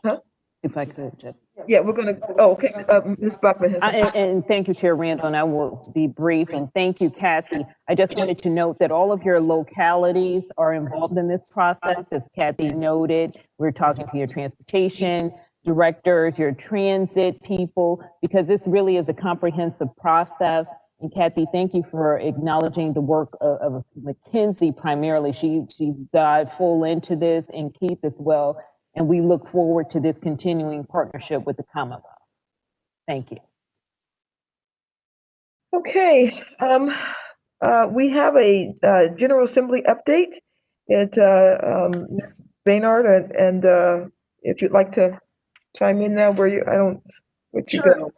Huh? If I could, Jeff. Yeah, we're going to, okay, Ms. Buckman has and thank you, Chair Randall, and I will be brief, and thank you, Kathy. I just wanted to note that all of your localities are involved in this process. As Kathy noted, we're talking to your transportation directors, your transit people, because this really is a comprehensive process. And Kathy, thank you for acknowledging the work of McKinsey primarily. She dived full into this, and Keith as well. And we look forward to this continuing partnership with the Commonwealth. Thank you. Okay, we have a General Assembly update at Ms. Baynard, and if you'd like to chime in now, where you, I don't, where'd you go?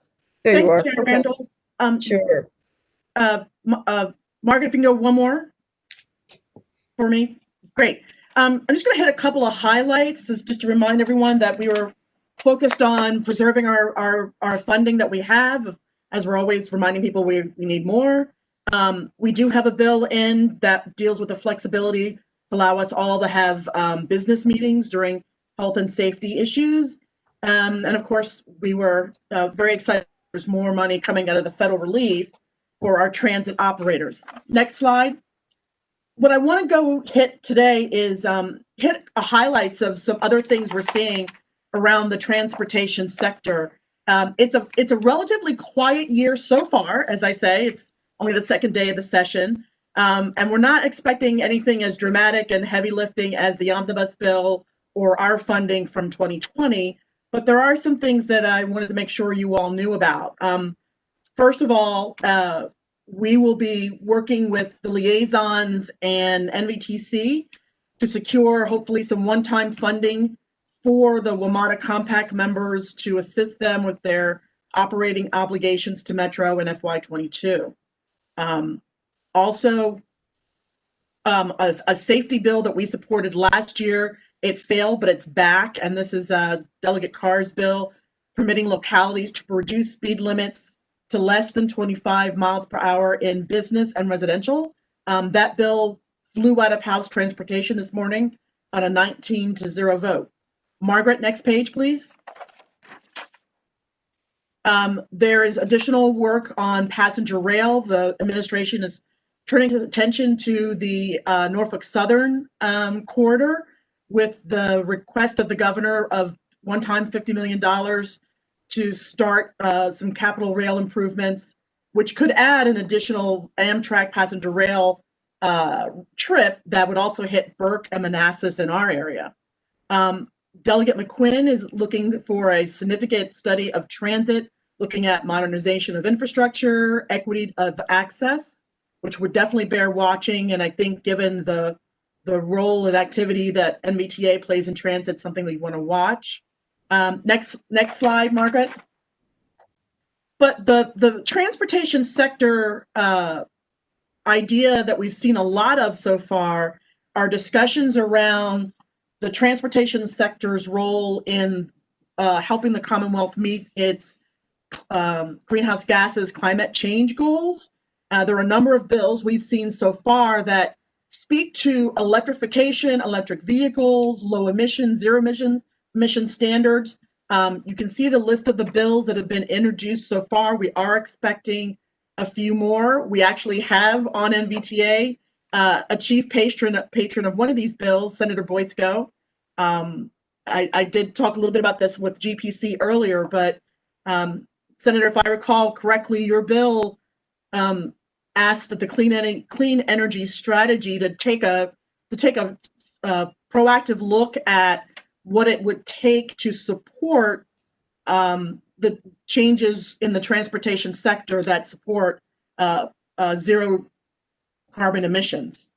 There Thanks, you are. Chair Okay. Randall. Sure. Margaret, if you can go one more for me. Great. I'm just going to hit a couple of highlights. This is just to remind everyone that we were focused on preserving our funding that we have, as we're always reminding people we need more. We do have a bill in that deals with the flexibility to allow us all to have business meetings during health and safety issues. And of course, we were very excited. There's more money coming out of the federal relief for our transit operators. Next slide. what I want to go hit today is hit highlights of some other things we're seeing around the transportation sector. It's a relatively quiet year so far, as I say. It's only the second day of the session, and we're not expecting anything as dramatic and heavy lifting as the omnibus bill or our funding from 2020. But there are some things that I wanted to make sure you all knew about. First of all, we will be working with the liaisons and NVTC to secure hopefully some one-time funding for the WMATA Compact members to assist them with their operating obligations to Metro in FY22. Also, a safety bill that we supported last year, it failed, but it's back. And this is Delegate Carr's bill permitting localities to reduce speed limits to less than 25 miles per hour in business and residential. That bill flew out of House Transportation this morning on a 19-0 vote. Margaret, next page, please. There is additional work on passenger rail. The administration is turning its attention to the Norfolk Southern corridor with the request of the governor of one-time $50 million to start some capital rail improvements, which could add an additional Amtrak passenger rail trip that would also hit Burke and Manassas in our area. Delegate McQuinn is looking for a significant study of transit, looking at modernization of infrastructure, equity of access, which would definitely bear watching. And I think given the role and activity that NVTA plays in transit, something that you want to watch. Next slide, Margaret. But the transportation sector idea that we've seen a lot of so far are discussions around the transportation sector's role in helping the Commonwealth meet its greenhouse gases climate change goals. There are a number of bills we've seen so far that speak to electrification, electric vehicles, low emission, zero emission standards. You can see the list of the bills that have been introduced so far. We are expecting a few more. We actually have on NVTA a chief patron of one of these bills, Senator Boysko. I did talk a little bit about this with GPC earlier, but Senator, if I recall correctly, your bill asked that the clean energy strategy to take a proactive look at what it would take to support the changes in the transportation sector that support zero carbon emissions.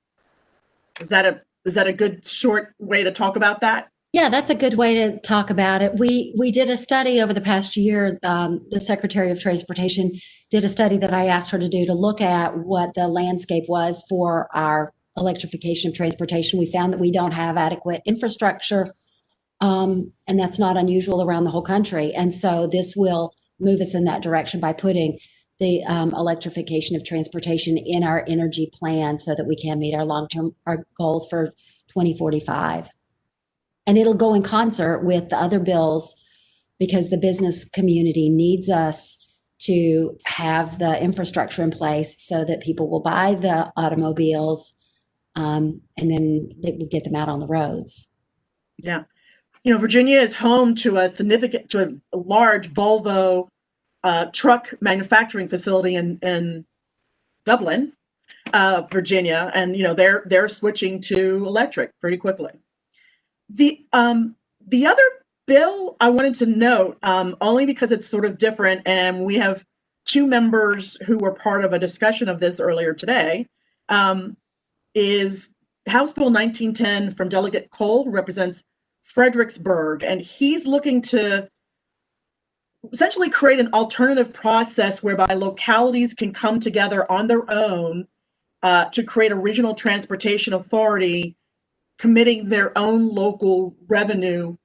Is that a good short way to talk about that? Yeah, that's a good way to talk about it. We did a study over the past year. The Secretary of Transportation did a study that I asked her to do to look at what the landscape was for our electrification of transportation. We found that we don't have adequate infrastructure, and that's not unusual around the whole country. And so this will move us in that direction by putting the electrification of transportation in our energy plan so that we can meet our our goals for 2045. And it'll go in concert with the other bills because the business community needs us to have the infrastructure in place so that people will buy the automobiles and then they will get them out on the roads. Yeah. You know, Virginia is home to a large Volvo truck manufacturing facility in Dublin, Virginia. And, you know, they're switching to electric pretty quickly. The other bill I wanted to note, only because it's sort of different, and we have two members who were part of a discussion of this earlier today, is House Bill 1910 from Delegate Cole, who represents Fredericksburg, and he's looking to essentially create an alternative process whereby localities can come together on their own to create a regional transportation authority committing their own local revenue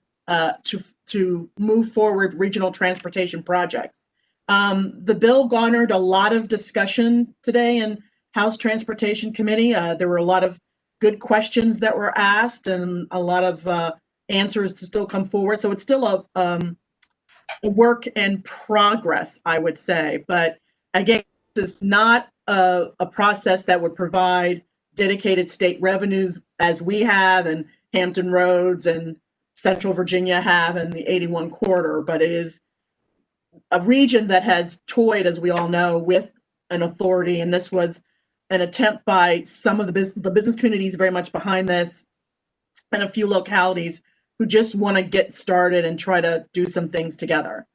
to move forward regional transportation projects. The bill garnered a lot of discussion today in House Transportation Committee. There were a lot of good questions that were asked and a lot of answers to still come forward. So it's still a work in progress, I would say. But again, this is not a process that would provide dedicated state revenues as we have, and Hampton Roads and Central Virginia have, and the 81 corridor, but it is a region that has toyed, as we all know, with an authority, and this was an attempt by some of the business communities very much behind this, and a few localities who just want to get started and try to do some things together.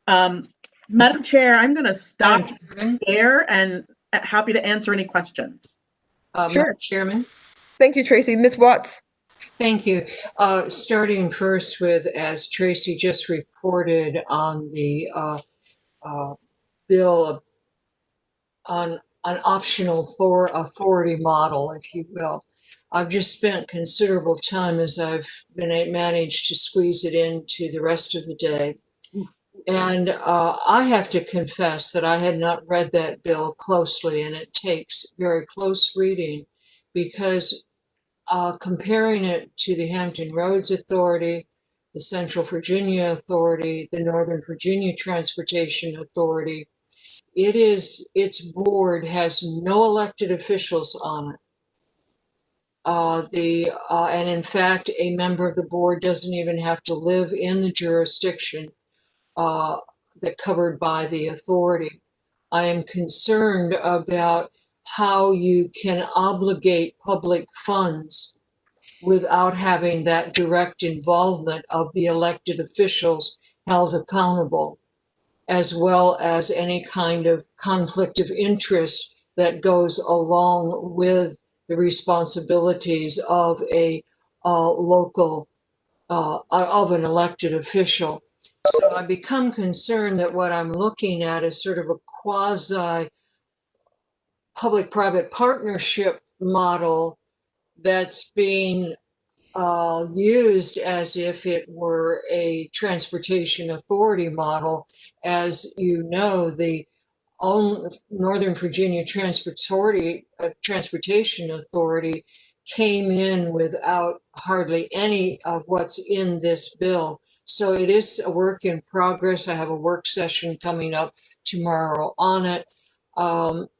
Madam Chair, I'm going to stop there and happy to answer any questions. Sure. Madam Chairman. Thank you, Tracy. Ms. Watts. Thank you. Starting first with, as Tracy just reported on the bill on an optional authority model, if you will. I've just spent considerable time as I've managed to squeeze it into the rest of the day. And I have to confess that I had not read that bill closely, and it takes very close reading, because comparing it to the Hampton Roads Authority, the Central Virginia Authority, the Northern Virginia Transportation Authority, its board has no elected officials on it. And in fact, a member of the board doesn't even have to live in the jurisdiction that covered by the authority. I am concerned about how you can obligate public funds without having that direct involvement of the elected officials held accountable, as well as any kind of conflict of interest that goes along with the responsibilities of a local, of an elected official. So I become concerned that what I'm looking at is sort of a quasi public-private partnership model that's being used as if it were a transportation authority model. As you know, the Northern Virginia Transportation Authority came in without hardly any of what's in this bill. So it is a work in progress. I have a work session coming up tomorrow on it.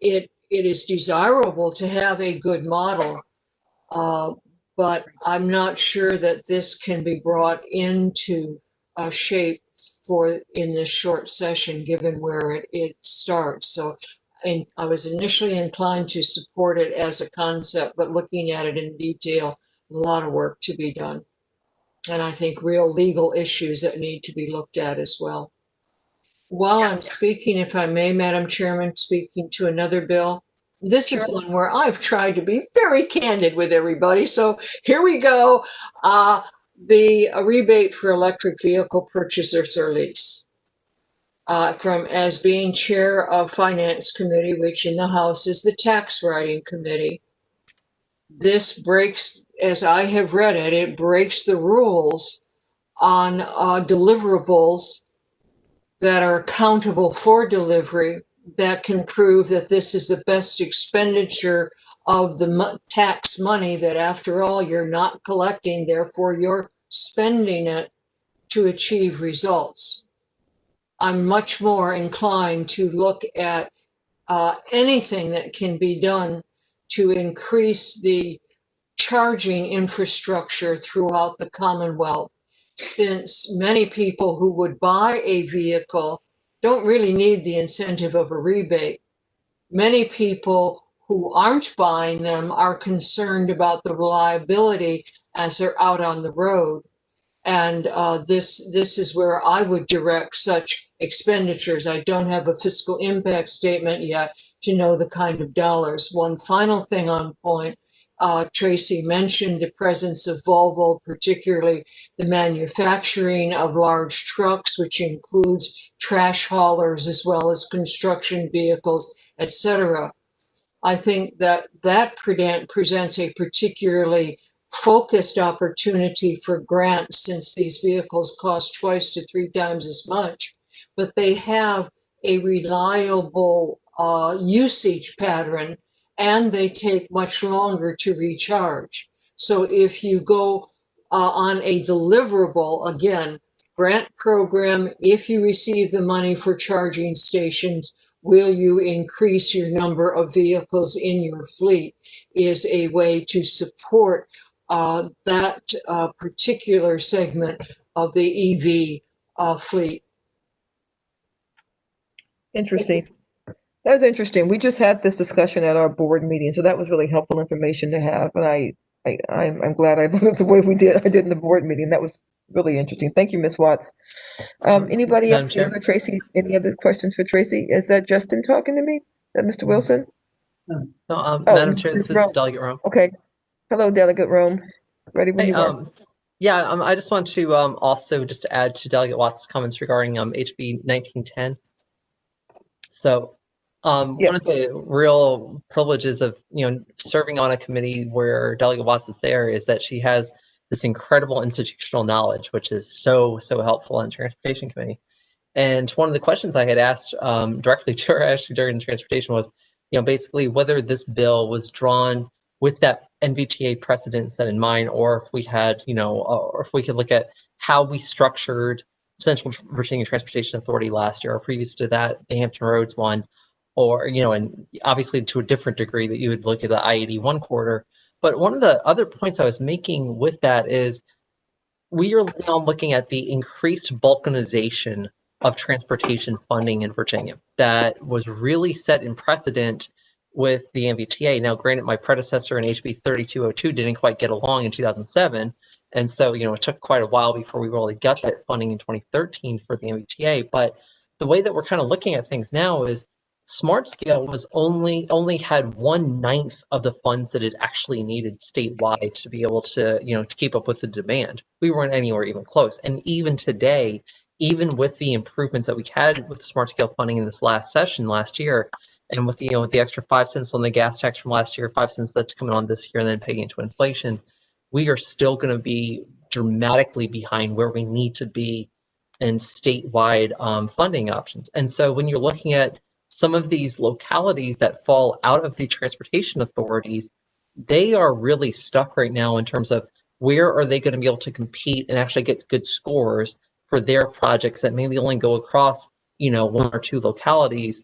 It is desirable to have a good model, but I'm not sure that this can be brought into shape in this short session, given where it starts. So I was initially inclined to support it as a concept, but looking at it in detail, a lot of work to be done. And I think real legal issues that need to be looked at as well. While I'm speaking, if I may, Madam Chairman, speaking to another bill, this is one where I've tried to be very candid with everybody. So here we go. The rebate for electric vehicle purchasers or lease. As being chair of Finance Committee, which in the House is the Tax Writing Committee, this breaks, as I have read it, it breaks the rules on deliverables that are accountable for delivery, that can prove that this is the best expenditure of the tax money that, after all, you're not collecting, therefore you're spending it to achieve results. I'm much more inclined to look at anything that can be done to increase the charging infrastructure throughout the Commonwealth, since many people who would buy a vehicle don't really need the incentive of a rebate. Many people who aren't buying them are concerned about the reliability as they're out on the road. And this is where I would direct such expenditures. I don't have a fiscal impact statement yet to know the kind of dollars. One final thing on point, Tracy mentioned the presence of Volvo, particularly the manufacturing of large trucks, which includes trash haulers as well as construction vehicles, etc. I think that presents a particularly focused opportunity for grants, since these vehicles cost 2 to 3 times as much, but they have a reliable usage pattern, and they take much longer to recharge. So if you go on a deliverable, again, grant program, if you receive the money for charging stations, will you increase your number of vehicles in your fleet? is a way to support that particular segment of the EV fleet. Interesting. That was interesting. We just had this discussion at our board meeting, so that was really helpful information to have. And I'm glad I voted the way I did in the board meeting. That was really interesting. Thank you, Ms. Watts. Anybody Madam else? Chair? Tracy, any other questions for Tracy? Is that Justin talking to me? Is that Mr. Wilson? No, Oh, Madam Chair, Ms. this is Rome. Delegate Rome. Okay. Hello, Delegate Rome. Ready when Hey, you are. yeah, I just want to also just add to Delegate Watts' comments regarding HB 1910. So one of the real privileges of serving on a committee where Delegate Watts is there is that she has this incredible institutional knowledge, which is so helpful in the Transportation Committee. And one of the questions I had asked directly to her actually during the transportation was, basically whether this bill was drawn with that NVTA precedent set in mind, or if we had, or if we could look at how we structured Central Virginia Transportation Authority last year, or previous to that, the Hampton Roads one, or, and obviously to a different degree that you would look at the I-81 corridor. But one of the other points I was making with that is we are now looking at the increased balkanization of transportation funding in Virginia that was really set in precedent with the MVTA. Now, granted, my predecessor in HB 3202 didn't quite get along in 2007. And so, it took quite a while before we really got that funding in 2013 for the MVTA. But the way that we're kind of looking at things now is Smart Scale was only had 1/9 of the funds that it actually needed statewide to be able to, to keep up with the demand. We weren't anywhere even close. And even today, even with the improvements that we had with the Smart Scale funding in this last session last year, and with with the extra 5 cents on the gas tax from last year, 5 cents that's coming on this year, and then paying into inflation, we are still going to be dramatically behind where we need to be in statewide funding options. And so when you're looking at some of these localities that fall out of the transportation authorities, they are really stuck right now in terms of where are they going to be able to compete and actually get good scores for their projects that maybe only go across, 1 or 2 localities,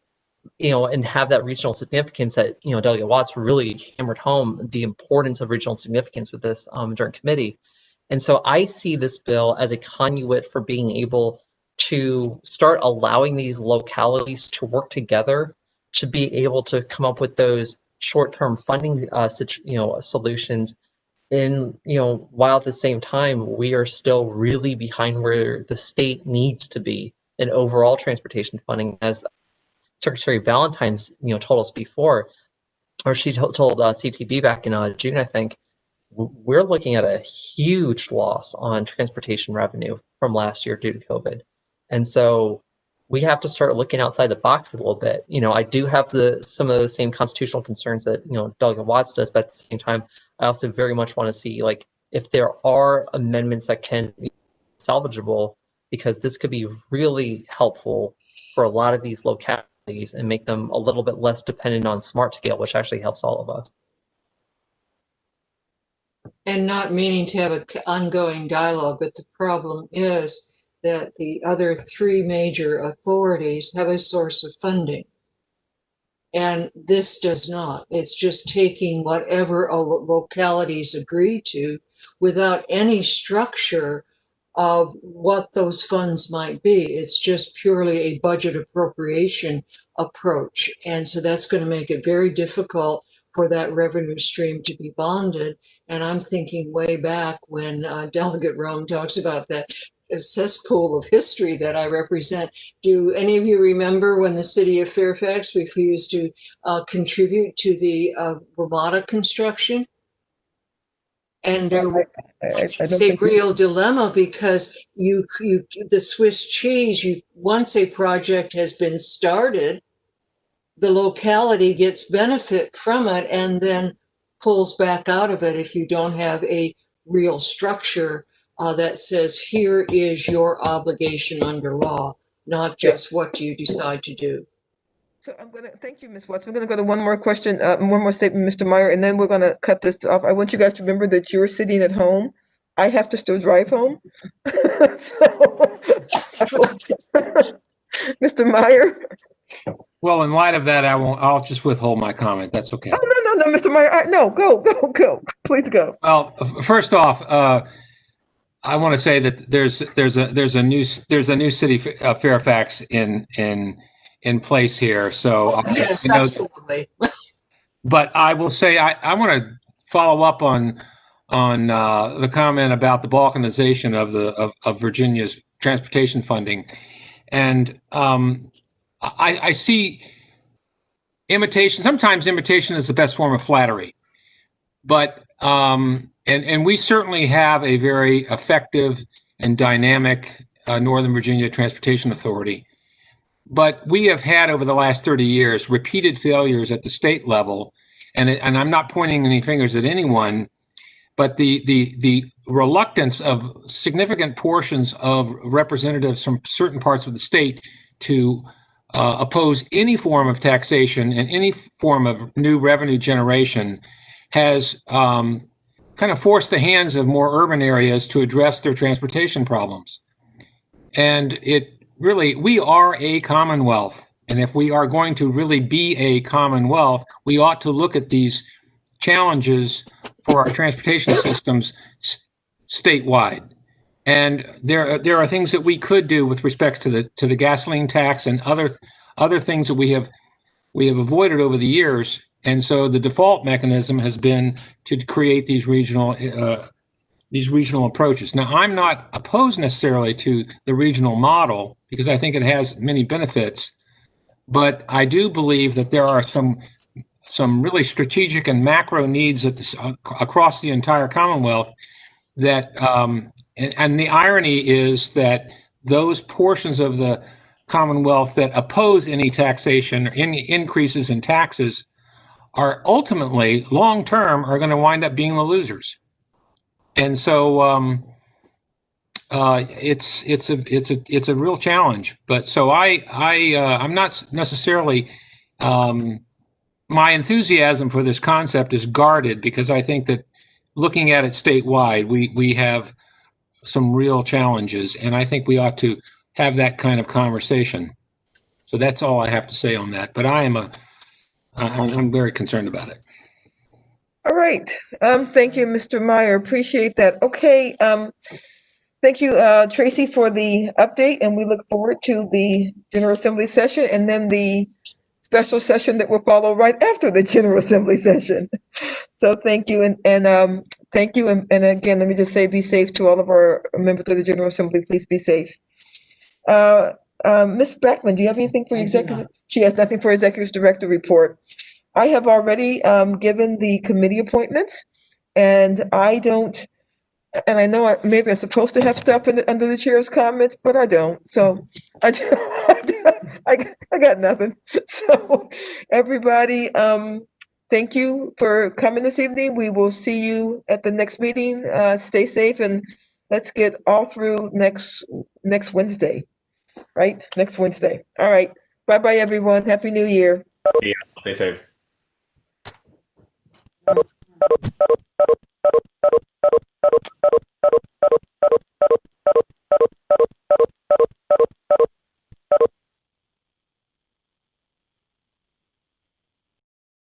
and have that regional significance that, Delegate Watts really hammered home the importance of regional significance with this during committee. And so I see this bill as a conduit for being able to start allowing these localities to work together to be able to come up with those short-term funding solutions. And while at the same time we are still really behind where the state needs to be in overall transportation funding, as Secretary Valentine's told us before, or she told CTV back in June, I think. We're looking at a huge loss on transportation revenue from last year due to COVID. And so we have to start looking outside the box a little bit. I do have some of the same constitutional concerns that, Delegate Watts does, but at the same time, I also very much want to see, if there are amendments that can be salvageable, because this could be really helpful for a lot of these localities and make them a little bit less dependent on Smart Scale, which actually helps all of us. And not meaning to have an ongoing dialogue, but the problem is that the other 3 major authorities have a source of funding. And this does not. It's just taking whatever localities agree to without any structure of what those funds might be. It's just purely a budget appropriation approach. And so that's going to make it very difficult for that revenue stream to be bonded. And I'm thinking way back when Delegate Rome talks about that cesspool of history that I represent. Do any of you remember when the city of Fairfax refused to contribute to the Ramada construction? And there was a real dilemma because the Swiss cheese, once a project has been started, the locality gets benefit from it and then pulls back out of it if you don't have a real structure that says, here is your obligation under law, not just what do you decide to do. So I'm going to thank you, Ms. Watts. We're going to go to one more question, one more statement, Mr. Meyer, and then we're going to cut this off. I want you guys to remember that you're sitting at home. I have to still drive home. so Mr. Meyer. Well, in light of that, I'll just withhold my comment. That's okay. Oh, no, Mr. Meyer. No, go. Please go. Well, first off, I want to say that there's a new city, Fairfax in place here. So Yes, I know, absolutely. but I will say I want to follow up on the comment about the balkanization of Virginia's transportation funding, and I see imitation. Sometimes imitation is the best form of flattery, but and we certainly have a very effective and dynamic Northern Virginia Transportation Authority. But we have had over the last 30 years repeated failures at the state level, and I'm not pointing any fingers at anyone, but the reluctance of significant portions of representatives from certain parts of the state to oppose any form of taxation and any form of new revenue generation has kind of forced the hands of more urban areas to address their transportation problems. And we are a commonwealth. And if we are going to really be a commonwealth, we ought to look at these challenges for our transportation systems statewide. And there are things that we could do with respect to the gasoline tax and other things that we have avoided over the years. And so the default mechanism has been to create these regional approaches. Now, I'm not opposed necessarily to the regional model because I think it has many benefits, but I do believe that there are some really strategic and macro needs across the entire Commonwealth that, and the irony is that those portions of the Commonwealth that oppose any taxation or any increases in taxes are ultimately long-term are going to wind up being the losers. And so it's a real challenge. But so I'm not necessarily my enthusiasm for this concept is guarded because I think that looking at it statewide, we have some real challenges, and I think we ought to have that kind of conversation. So that's all I have to say on that. But I'm very concerned about it. All right. Thank you, Mr. Meyer. Appreciate that. Okay. Thank you, Tracy, for the update, and we look forward to the General Assembly session and then the special session that will follow right after the General Assembly session. So thank you, and thank you, and again, let me just say, be safe to all of our members of the General Assembly. Please be safe. Ms. Beckman, do you have anything for executive? She has nothing for executive director report. I have already given the committee appointments, and I don't. And I know maybe I'm supposed to have stuff under the chair's comments, but I don't. So I got nothing. So everybody, thank you for coming this evening. We will see you at the next meeting. Stay safe, and let's get all through next Wednesday, right? Next Wednesday. All right. Bye-bye, everyone. Happy New Year. Yeah, stay safe. Thank you.